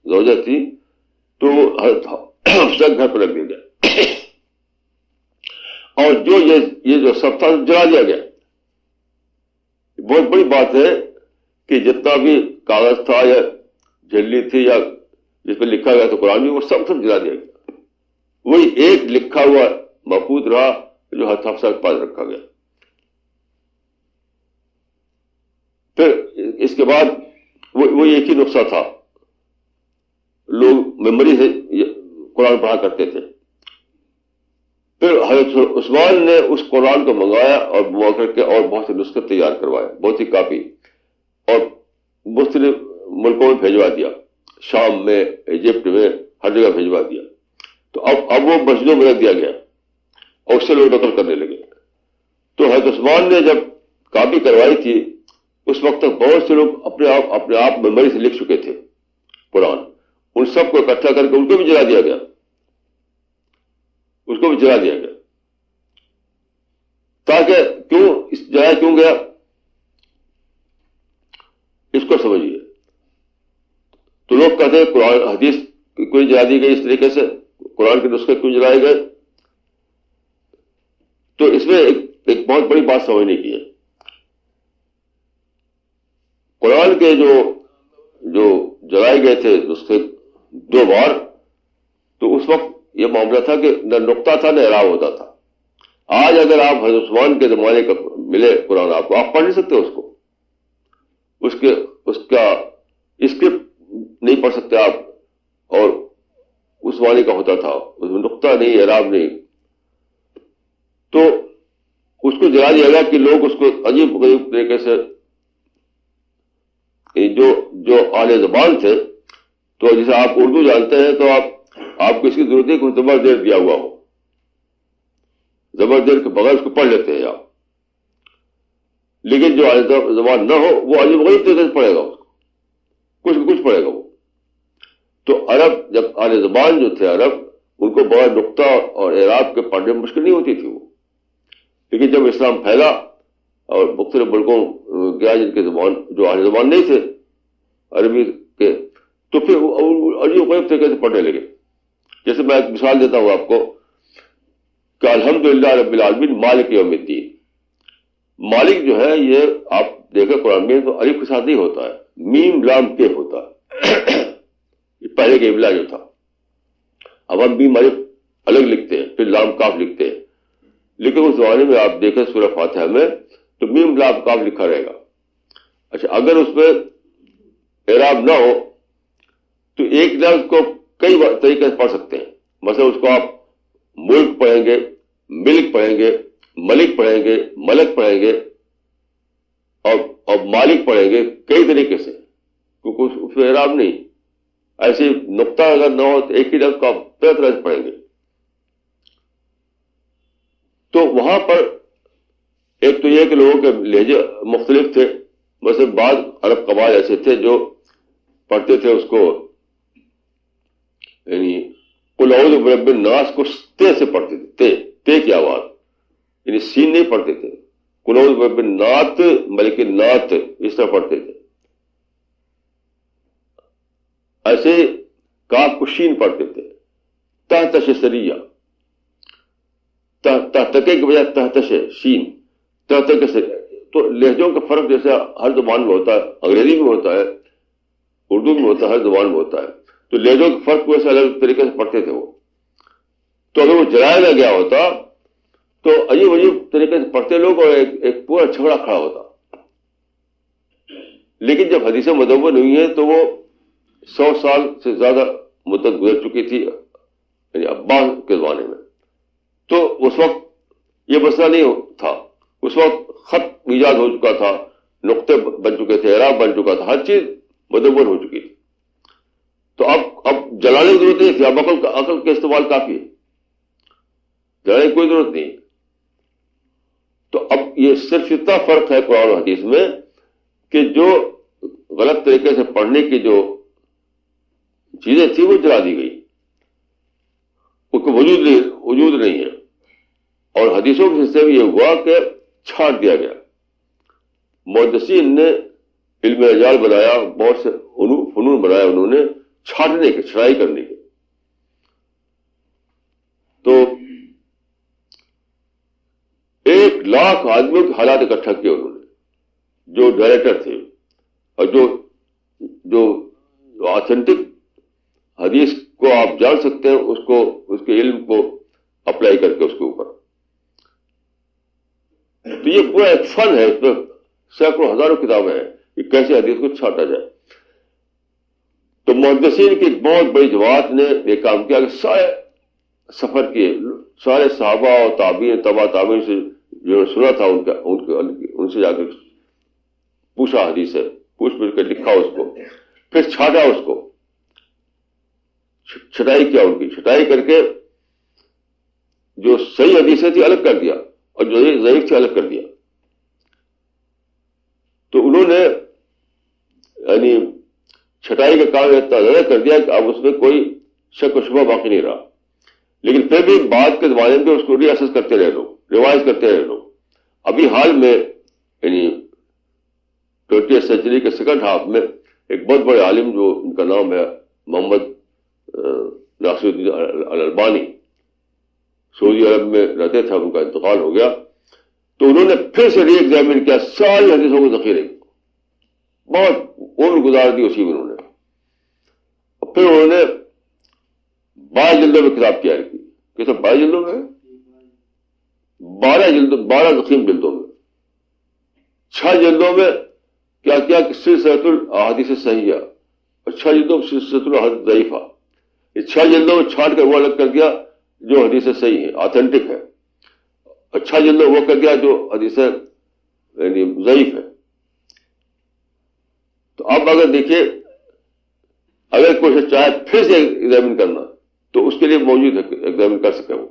زوجہ تھی، تو حضرت حفصہ گھر پر رکھ دیا گیا، اور یہ جو سب تھا جلا دیا گیا. بہت بڑی بات ہے کہ جتنا بھی کاغذ تھا یا جھلی تھی یا جس پہ لکھا گیا تو قرآن بھی، وہ سب جلا دیا گیا. وہی ایک لکھا ہوا محفوظ رہا جو حضرت حفصہ کے پاس رکھا گیا. پھر اس کے بعد وہ ایک ہی نسخہ تھا، لوگ میموری سے قرآن پڑھا کرتے تھے. پھر حضرت عثمان نے اس قرآن کو منگایا اور منگا کر کے اور بہت سے نسخے تیار کروائے، بہت سی کاپی، اور مختلف ملکوں میں بھیجوا دیا، شام میں، ایجپٹ میں، ہر جگہ بھیجوا دیا. تو اب وہ مسجدوں میں رکھ دیا گیا اور اس سے لوگ نقل کرنے لگے. تو حضرت عثمان نے جب کاپی کروائی تھی اس وقت تک بہت سے لوگ اپنے آپ میموری سے لکھ چکے تھے قرآن. ان سب کو اکٹھا کر کے ان کو بھی جلا دیا گیا، اس کو بھی جلا دیا گیا. تاکہ جلایا کیوں گیا اس کو سمجھیے. تو لوگ کہتے ہیں قرآن حدیث کیوں جلا دی گئی اس طریقے سے، قرآن کے نسخے کیوں جلائے گئے. تو اس میں ایک بہت بڑی بات سمجھنے کی ہے. قرآن کے جو جلائے گئے تھے نسخے 2 بار، تو اس وقت یہ معاملہ تھا کہ نہ نقطہ تھا نہ اعراب ہوتا تھا. آج اگر آپ حضرت عثمان کے زمانے کا ملے قرآن آپ پڑھ نہیں سکتے اس کو، اس کا اسکرپٹ نہیں پڑھ سکتے آپ، اور اس زمانے کا ہوتا تھا، اس میں نقطہ نہیں، اعراب نہیں. تو اس کو جلا دیا گیا کہ لوگ اس کو عجیب غریب طریقے سے، جو اہل زبان تھے، تو جیسے آپ اردو جانتے ہیں تو آپ کو اس کی ضرورت ہے کہ زبر زیر دیا ہوا ہو، زبر زیر کے بغیر اس کو پڑھ لیتے ہیں آپ. لیکن جو اہل زبان نہ ہو وہ عجیب غریب طریقے سے پڑھے گا، اس کو کچھ پڑھے گا وہ. تو عرب، جب اہل زبان جو تھے عرب، ان کو بغیر نقطہ اور اعراب کے پڑھنے میں مشکل نہیں ہوتی تھی وہ. لیکن جب اسلام پھیلا اور مختلف ملکوں گیا جن کے زبان جو اہل زبان نہیں تھے عربی کے، تو پھر وہ عجیب غریب طریقے سے پڑھنے لگے. جیسے میں ایک مثال دیتا ہوں آپ کو کہ الحمدللہ رب العالمین مالک یوم الدین. مالک جو ہے یہ آپ دیکھیں قرآن میں تو الف کے ساتھ نہیں ہوتا ہے، میم لام کے ہوتا ہے. یہ پہلے کے ابلا جو تھا. اب ہم میم الف الگ لکھتے ہیں، پھر لام کاف لکھتے ہیں، لیکن اس زمانے میں آپ دیکھیں سورہ فاتحہ میں تو میم لام کاف لکھا رہے گا. اچھا، اگر اس میں اعراب نہ ہو تو ایک لفظ کو کئی طریقے سے پڑھ سکتے ہیں. مثلا اس کو آپ ملک پڑھیں گے، ملک پڑھیں گے، ملک پڑھیں گے، ملک پڑھیں گے، اور مالک پڑھیں گے، کئی طریقے سے، کیونکہ اس میں اعراب نہیں. ایسے نقطہ اگر نہ ہو تو ایک ہی لفظ کو آپ طرح سے پڑھیں گے. تو وہاں پر ایک تو یہ کہ لوگوں کے لہجے مختلف تھے. مثلا بعض عرب قبائل ایسے تھے جو پڑھتے تھے اس کو، یعنی قل اعوذ برب الناس کو تے سے پڑھتے تھے، تے کی آواز، یعنی سین نہیں پڑھتے تھے. قل اعوذ برب النات ملک النات اس طرح پڑھتے تھے. ایسے کاف کو شین پڑھتے تھے. تحتش سریہ، تحتکے کے بجائے تحتش شین، تحتک سے. تو لہجوں کا فرق جیسے ہر زبان میں ہوتا ہے، انگریزی میں ہوتا ہے، اردو میں ہوتا ہے، ہر زبان میں ہوتا ہے. تو لہجوں کے فرق کو ایسے الگ طریقے سے پڑھتے تھے وہ. تو اگر وہ جلایا نہ گیا ہوتا تو عجیب طریقے سے پڑھتے لوگ اور ایک پورا جھگڑا کھڑا ہوتا. لیکن جب حدیثیں مدون ہوئی ہیں تو وہ 100 سال سے زیادہ مدت گزر چکی تھی، یعنی عباس کے زمانے میں. تو اس وقت یہ مسئلہ نہیں تھا اس وقت خط ایجاد ہو چکا تھا، نقطے بن چکے تھے، اعراب بن چکا تھا، ہر چیز مدون ہو چکی تھی. تو اب جلانے کی ضرورت نہیں تھی، اب عقل کا استعمال کافی ہے، جلانے کی کوئی ضرورت نہیں. تو اب یہ صرف اتنا فرق ہے قرآن و حدیث میں کہ جو غلط طریقے سے پڑھنے کی جو چیزیں تھیں وہ جلا دی گئی، اس کو وجود نہیں ہے. اور حدیثوں کے حصے میں یہ ہوا کہ چھانٹ دیا گیا. محدثین نے علم رجال بنایا، بہت سے فنون بنایا انہوں نے چھانٹنے کے، چھڑائی کرنے کے. تو 1,00,000 آدمیوں کے حالات اکٹھا کیے انہوں نے، جو ڈائریکٹر تھے اور جو آتھینٹک حدیث کو آپ جان سکتے ہیں، اس کے علم کو اپلائی کر کے اس کے اوپر. تو یہ پورا ایک فن ہے، اس میں سینکڑوں ہزاروں کتابیں ہیں کہ کیسے حدیث کو چھانٹا جائے. تو محدثین کی ایک بہت بڑی جماعت نے یہ کام کیا کہ سارے سفر کیے، سارے صحابہ اور تابعین، تبع تابعین سے جو سنا تھا ان سے جا کر پوچھا حدیث ہے، پوچھ کر لکھا اس کو، پھر چھانٹا، اس کو چھٹائی کیا، ان کی چھٹائی کر کے جو صحیح حدیثیں تھی الگ کر دیا اور جو ضعیف تھی الگ کر دیا. تو انہوں نے یعنی چھٹائی کا کام اتنا زیادہ کر دیا کہ اب اس میں کوئی شک و شبہ باقی نہیں رہا. لیکن پھر بھی بعد کے زمانے میں اس کو ری اسس کرتے رہے لوگ، ریوائز کرتے رہے لوگ. ابھی حال میں یعنی 20th سینچری کے سیکنڈ ہاف میں ایک بہت بڑے عالم جو ان کا نام ہے محمد ناصر الدین الالبانی، سعودی عرب میں رہتے تھے، ان کا انتقال ہو گیا. تو انہوں نے پھر سے ری ایگزامن کیا ساری حدیثوں کو، ذخیرے بہت عمر گزار دی اسی میں انہوں نے. اور پھر انہوں نے 12 جلدوں میں کتاب تیار کی. کیسے 12 جلدوں میں؟ 12 ضخیم جلدوں میں. 6 جلدوں میں کیا کیا کہ سلسلۃ الاحادیث صحیحہ، اور 6 جلدوں میں سلسلۃ الاحادیث ضعیفہ. یہ 6 جلدوں میں چھانٹ کر وہ الگ کر دیا جو حدیث صحیح ہے، آتھینٹک ہے، اور 6 جلدوں وہ کر دیا جو حدیث یعنی ضعیف ہے. تو اب اگر دیکھیے، اگر کوئی چاہے پھر سے ایگزامن کرنا تو اس کے لیے موجود ہے کہ ایگزامن کر سکے وہ.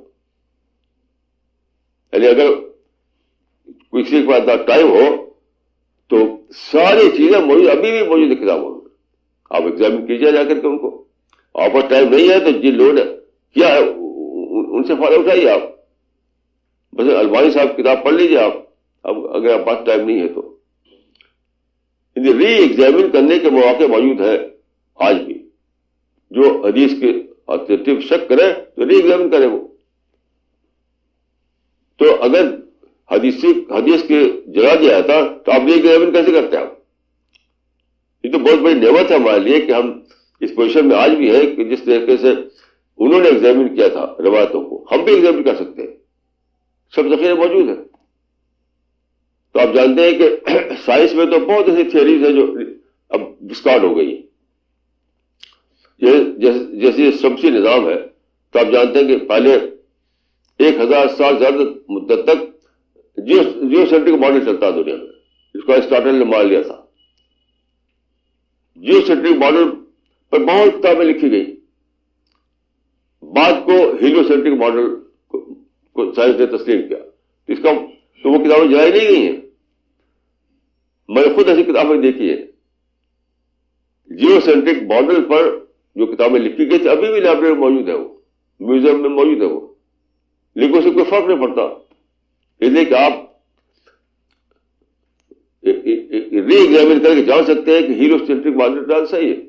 یعنی اگر کسی کے پاس ٹائم ہو تو ساری چیزیں موجود، ابھی بھی موجود ہے کتابوں میں، آپ ایگزامن کیجیے جا کر کے ان کو. آپ پر ٹائم نہیں ہے تو جن لوڈ کیا ہے ان سے فائدہ اٹھائیے. آپ بس البانی صاحب کتاب پڑھ لیجیے آپ، اب اگر آپ پاس ٹائم نہیں ہے تو. ری ایگزامن کرنے کے مواقع موجود ہیں آج بھی. جو حدیث کے آتھینٹک شک کرے تو ری ایگزامن کرے وہ. تو اگر حدیث کے جلا دیا جاتا تو آپ ری ایگزامن کیسے کرتے ہیں آپ؟ یہ تو بہت بڑی نعمت ہے ہمارے لیے کہ ہم اس پوزیشن میں آج بھی ہیں کہ جس طریقے سے انہوں نے ایگزامن کیا تھا روایتوں کو، ہم بھی ایگزامن کر سکتے ہیں. سب ذخیرے موجود ہیں. تو آپ جانتے ہیں کہ سائنس میں تو بہت ایسی تھیوریز ہیں جو اب ڈسکارڈ ہو گئی. جیسے شمسی نظام ہے تو آپ جانتے ہیں کہ پہلے 1000 سال زیادہ مدت تک جیو سینٹرک ماڈل چلتا ہے دنیا میں، جس کو اسٹارٹر نے مان لیا تھا. جیو سینٹرک ماڈل پر بہت کتابیں لکھی گئی. بعد کو ہیلو سینٹرک ماڈل کو سائنس نے تسلیم کیا. تو وہ کتابیں جلائی نہیں گئی ہیں. میں نے خود ایسی کتابیں دیکھی ہیں. جیو سینٹرک ماڈل پر جو کتابیں لکھی گئی تھی ابھی بھی لائبریری میں موجود ہے، وہ میوزیم میں موجود ہے وہ. لیکن اسے کوئی فرق نہیں پڑتا، اس لیے کہ آپ ری ایگزامن کر کے جان سکتے ہیں کہ ہیلو سینٹرک ماڈل صحیح ہے.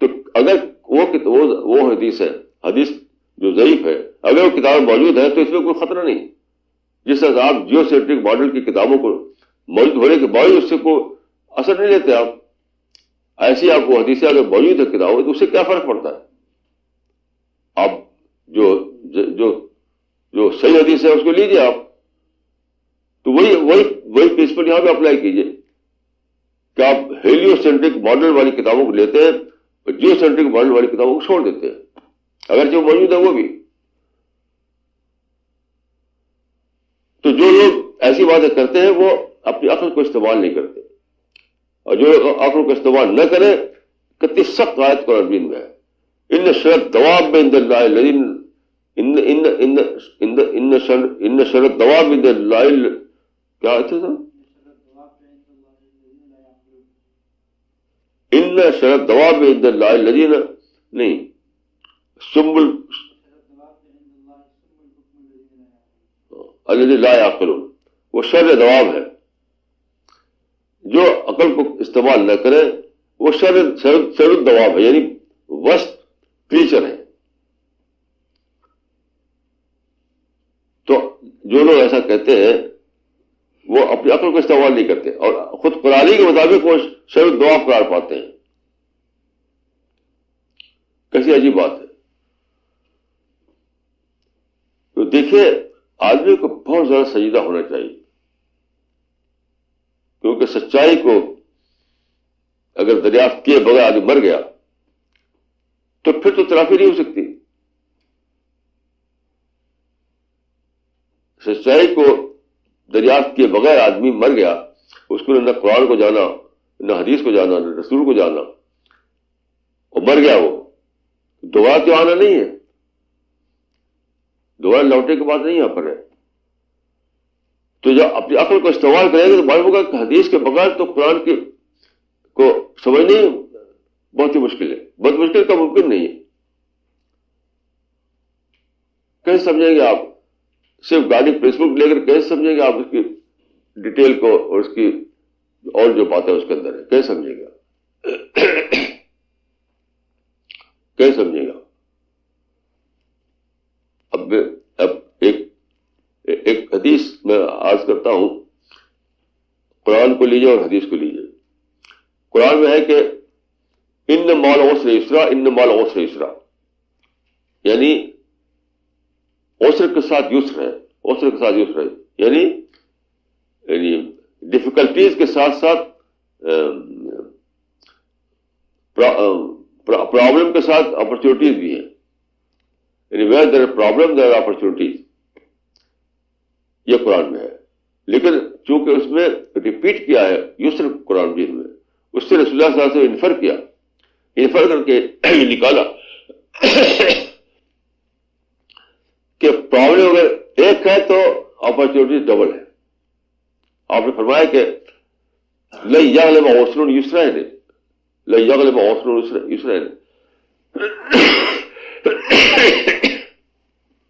تو اگر وہ حدیث ہے، حدیث جو ضعیف ہے، اگر وہ کتابیں موجود ہیں تو اس میں کوئی خطرہ نہیں. جس طرح آپ جیو سینٹرک ماڈل کی کتابوں کو موجود ہونے کے باوجود اس سے کوئی اثر نہیں لیتے آپ، ایسی آپ کو حدیثیں اگر موجود ہے کتابوں تو اس سے کیا فرق پڑتا ہے؟ آپ جو صحیح حدیث ہے اس کو لیجیے آپ. تو وہی پرنسپل یہاں پہ اپلائی کیجیے کہ آپ ہیلیو سینٹرک ماڈل والی کتابوں کو لیتے ہیں اور جیو سینٹرک ماڈل والی کتابوں کو چھوڑ دیتے ہیں اگرچہ موجود ہے وہ بھی. تو تو جو لوگ ایسی باتیں کرتے ہیں وہ اپنی عقل کو استعمال نہیں کرتے، اور جو لوگ عقل کو استعمال نہ کرے، کتنی سخت آیت قرآن مجید میں ہے، ان شر الدواب عند اللہ الذین ان شر الدواب عند اللہ، کیا ہے تھا؟ ان شر الدواب عند اللہ الذین، نہیں، سم الذین لا یعقلون، وہ شر دواب ہے، جو عقل کو استعمال نہ کرے وہ شر الدواب ہے، یعنی وسط کریچر ہے۔ تو جو لوگ ایسا کہتے ہیں وہ اپنی عقل کو استعمال نہیں کرتے اور خود قرآن کے مطابق وہ شر الدواب قرار پاتے ہیں۔ کیسی عجیب بات ہے۔ تو دیکھیے آدمی کو بہت زیادہ سجدہ ہونا چاہیے، کیونکہ سچائی کو اگر دریافت کیے بغیر آدمی مر گیا تو پھر تو تلافی نہیں ہو سکتی۔ سچائی کو دریافت کیے بغیر آدمی مر گیا، اس کو نہ قرآن کو جانا، نہ حدیث کو جانا، نہ رسول کو جانا، اور مر گیا، وہ دوبارہ تو آنا نہیں ہے، دوبارہ لوٹنے کی بات نہیں یہاں پر ہے۔ تو جب اپنی عقل کو استعمال کریں گے تو معلوم ہوگا کہ حدیث کے بغیر تو قرآن کی کو سمجھنے بہت ہی مشکل ہے، بہت مشکل کا ممکن نہیں ہے۔ کیسے سمجھیں گے آپ؟ صرف گاڑی پرنسپل لے کر کیسے سمجھیں گے آپ اس کی ڈیٹیل کو اور اس کی اور جو باتیں اس کے اندر ہے، کیسے سمجھیں گے آپ؟ کیسے سمجھیں گے آپ؟ اب ایک حدیث میں عرض کرتا ہوں، قرآن کو لیجیے اور حدیث کو لیجیے۔ قرآن میں ہے کہ ان مال عسر یسرا، ان مال عسر یسرا، یعنی عسر کے ساتھ یسر ہے، عسر کے ساتھ یسر ہے، یعنی ڈیفیکلٹیز کے ساتھ ساتھ پرابلم کے ساتھ اپرچونیٹیز بھی ہیں، یعنی where there problem there opportunities, یہ قرآن میں ہے۔ لیکن چونکہ اس میں ریپیٹ کیا ہے یسر قرآن مجید میں، اس سے رسول اللہ صلی اللہ علیہ وسلم انفر کیا، انفر کر کے یہ نکالا کہ پرابلم اگر ایک ہے تو اپرچونیٹی ڈبل ہے۔ آپ نے فرمایا کہ لن یغلب عسر یسرین، لن یغلب عسر یسرین،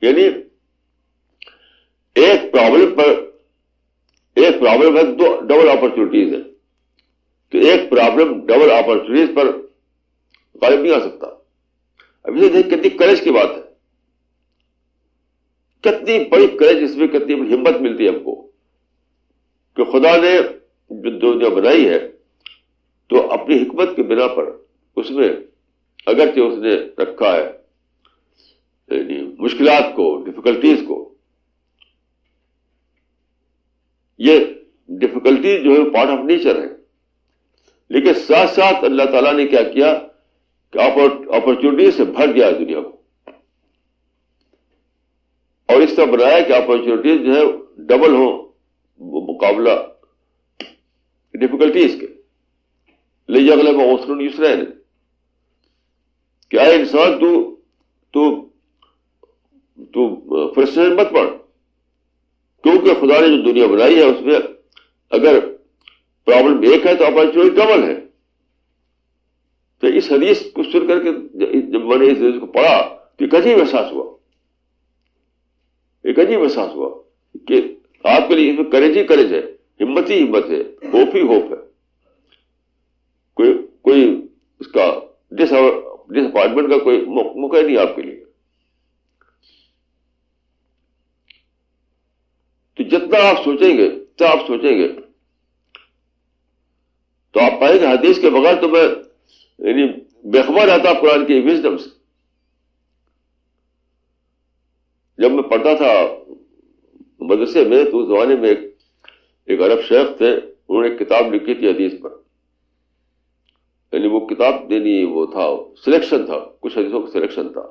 یعنی ایک پرابلم ہے دو ڈبل اپرچونیٹیز ہیں، تو ایک پرابلم ڈبل اپرچونیٹیز پر غالب نہیں آ سکتا۔ اب یہ دیکھ کتنی کریج کی بات ہے، کتنی بڑی کریج، اس میں کتنی بڑی ہمت ملتی ہے ہم کو کہ خدا نے جو دنیا بنائی ہے تو اپنی حکمت کی بنا پر اس میں اگرچہ اس نے رکھا ہے یعنی مشکلات کو، ڈیفیکلٹیز کو، یہ ڈیفیکلٹیز جو ہے پارٹ آف نیچر ہے، لیکن ساتھ ساتھ اللہ تعالیٰ نے کیا کیا کہ اپرچونیٹی سے بھر دیا دنیا کو، اور اس طرح بنایا کہ اپرچونیٹیز جو ہے ڈبل ہو مقابلہ ڈیفیکلٹیز کے۔ لیغلب عسر یسرین، کیا ہے انسان تو فرسٹریشن مت پڑ، کیونکہ خدا نے جو دنیا بنائی ہے اس میں اگر پرابلم ایک ہے تو اپرچونیٹی ڈبل ہے۔ تو اس حدیث کو سن کر کے جب میں نے اس حدیث کو پڑھا تو ایک عجیب احساس ہوا کہ آپ کے لیے اس میں کریج ہی کریج ہے، ہمت ہی ہمت ہے، ہوپ ہی ہوپ ہے، کوئی اس کا ڈس اپوائنٹمنٹ کا کوئی موقع نہیں آپ کے لیے۔ تو جتنا آپ سوچیں گے تو آپ پائیں گے حدیث کے بغیر تو میں یعنی بے خبر رہتا قرآن کی وزڈم سے۔ جب میں پڑھتا تھا مدرسے میں تو اس زمانے میں ایک عرب شیخ تھے، انہوں نے ایک کتاب لکھی تھی حدیث پر، یعنی وہ کتاب یعنی وہ تھا سلیکشن تھا، کچھ حدیثوں کا سلیکشن تھا،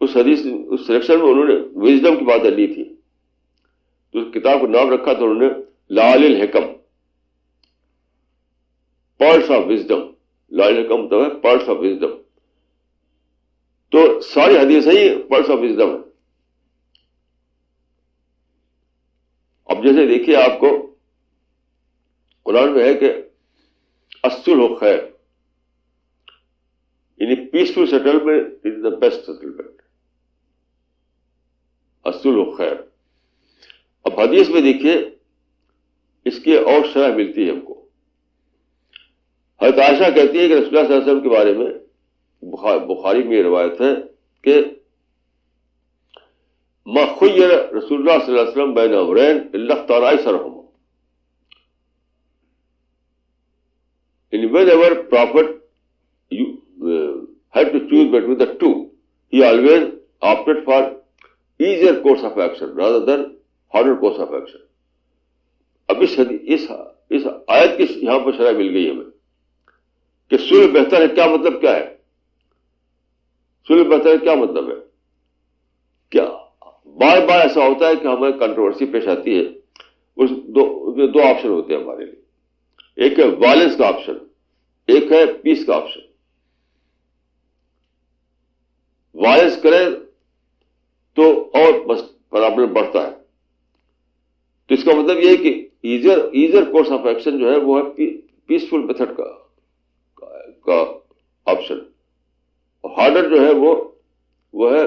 اس سلیکشن میں انہوں نے وزڈم کی باتیں لی تھی۔ تو اس کتاب کا نام رکھا تھا انہوں نے لعل الحکم، پرلس آف وزڈم. لعل الحکم مطلب ہے پرلس آف وزڈم. تو ساری حدیثیں ہی پرلس آف وزڈم ہے. اب جیسے دیکھیے آپ کو قرآن میں ہے کہ الصلح خیر، یعنی peaceful settlement is the best settlement. الصلح خیر. اب حدیث میں دیکھیے اس کی اور شرح ملتی ہے ہم کو. حضرت عائشہ کہتی ہے کہ رسول اللہ صلی اللہ علیہ وسلم کے بارے میں بخاری میں یہ روایت ہے کہ ما خیر رسول اللہ صلی اللہ علیہ وسلم بین امرین الا اختار ایسرہما. And whenever Prophet had to choose between the two, he always opted for easier course of action rather than harder course of action. اب اس آیت کی یہاں پر شرح مل گئی ہمیں کہ صلح بہتر ہے. کیا مطلب کیا ہے؟ صلح بہتر ہے کیا مطلب ہے؟ کیا بار بار ایسا ہوتا ہے کہ ہمیں کنٹروورسی پیش آتی ہے. اس دو آپشن ہوتے ہیں ہمارے لیے. ایک ہے وائلنس کا آپشن، ایک ہے پیس کا آپشن. وائلنس کریں تو اور بس پرابلم بڑھتا ہے. تو اس کا مطلب یہ ہے کہ ایزر کورس آف ایکشن جو ہے وہ ہے پیسفل میتھڈ کا آپشن. ہارڈر جو ہے وہ ہے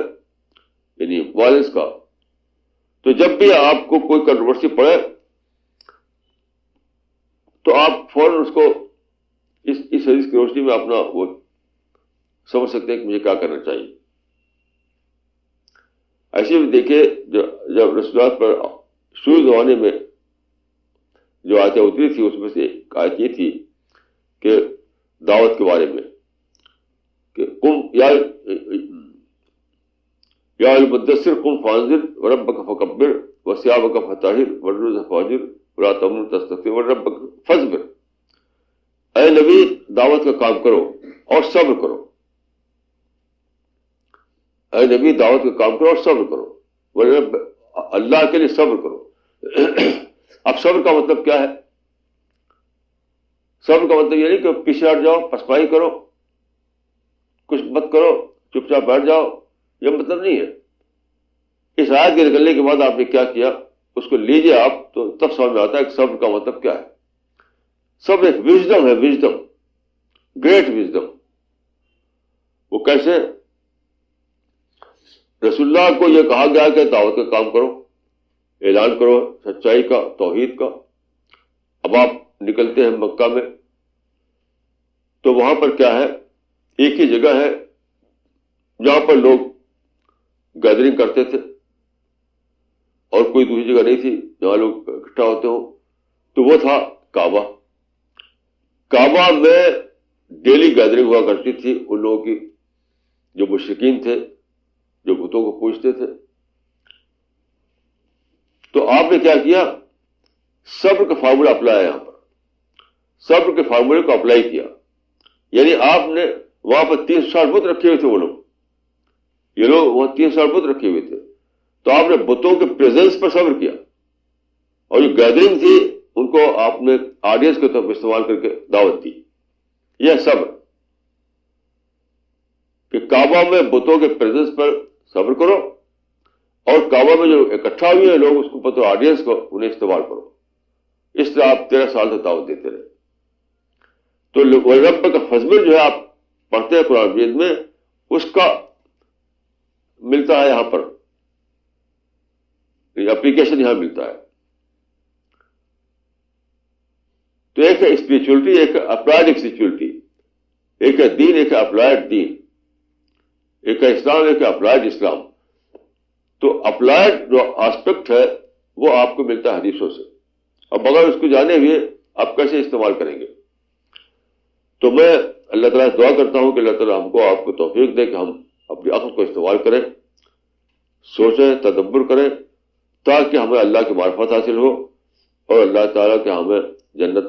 یعنی وائلنس کا. تو جب بھی آپ کو کوئی کنٹروورسی پڑے تو آپ فوراً اس کو اس حدیث کی روشنی میں اپنا وہ سمجھ سکتے ہیں کہ مجھے کیا کرنا چاہیے. ایسے بھی دیکھیں جب رسول اللہ پر شروع زمانے میں جو آیتیں اتری تھی اس میں سے ایک آیت یہ تھی کہ دعوت کے بارے میں کہ قم یا المدثر قم فانذر وربک فکبر وثیابک فطہر والرجز فاہجر ولا تمنن تستکثر وربک فاصبر. اے نبی دعوت کا کام کرو اور صبر کرو. اے نبی دعوت کا کام کرو اور صبر کرو، اللہ کے لیے صبر کرو. اب صبر کا مطلب کیا ہے؟ صبر کا مطلب یہ نہیں کہ پیچھے ہٹ جاؤ، پسپائی کرو، کچھ مت کرو، چپ چاپ بیٹھ جاؤ، یہ مطلب نہیں ہے. اس آیت کے نکلنے کے بعد آپ نے کیا کیا اس کو لیجئے آپ تو تب سمجھ میں آتا ہے کہ صبر کا مطلب کیا ہے. صبر ایک وژڈم ہے، وژڈم، گریٹ وژڈم. وہ کیسے؟ رسول اللہ کو یہ کہا گیا کہ دعوت کا کام کرو، اعلان کرو سچائی کا، توحید کا. اب آپ نکلتے ہیں مکہ میں تو وہاں پر کیا ہے؟ ایک ہی جگہ ہے جہاں پر لوگ گیدرنگ کرتے تھے اور کوئی دوسری جگہ نہیں تھی جہاں لوگ اکٹھا ہوتے ہوں. تو وہ تھا کعبہ. کعبہ میں ڈیلی گیدرنگ ہوا کرتی تھی ان لوگوں کی جو مشرکین تھے، جو بتوں کو پوجتے تھے. تو آپ نے کیا کیا؟ صبر کا فارمولہ اپلایا. یہاں پر صبر کے فارمولے کو اپلائی کیا. یعنی آپ نے وہاں پر 360 بت رکھے ہوئے تھے. وہ لوگ یہ لوگ وہاں 360 بت رکھے ہوئے تھے. تو آپ نے بتوں کے پریزنس پر صبر کیا اور جو گیدرنگ تھی ان کو آپ نے آڈینس کے طور پر استعمال کر کے دعوت دی. یہ صبر کہ کعبہ میں بتوں کے پریزنس پر صبر کرو اور کعبہ میں جو اکٹھا ہوئے ہیں لوگ اس کو پتہ آڈینس کو انہیں استعمال کرو. اس طرح آپ 13 سال سے دعوت دیتے رہے. تو رب کا فضل جو ہے آپ پڑھتے ہیں قرآن مجید میں، اس کا ملتا ہے یہاں پر اپلیکیشن یہاں ملتا ہے. تو ایک ہے اسپریچولیٹی، ایک ہے اپلائڈ اسپریچولیٹی، ایک ہے دین، ایک ہے اپلائڈ دین، ایک ہے اسلام، ایک ہے اپلائڈ اسلام. تو اپلائڈ جو آسپیکٹ ہے وہ آپ کو ملتا ہے حدیثوں سے. اب اگر اس کو جانے ہوئے آپ کیسے استعمال کریں گے؟ تو میں اللہ تعالیٰ سے دعا کرتا ہوں کہ اللہ تعالیٰ ہم کو آپ کو توفیق دے کہ ہم اپنی عقل کو استعمال کریں، سوچیں، تدبر کریں، تاکہ ہمیں اللہ کی معرفت حاصل ہو اور اللہ تعالیٰ کے ہمیں جنت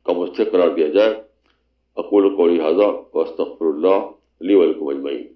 کا مستحق قرار دیا جائے. اقول قولی ھذا واستغفر اللہ لی ولکم اجمعین.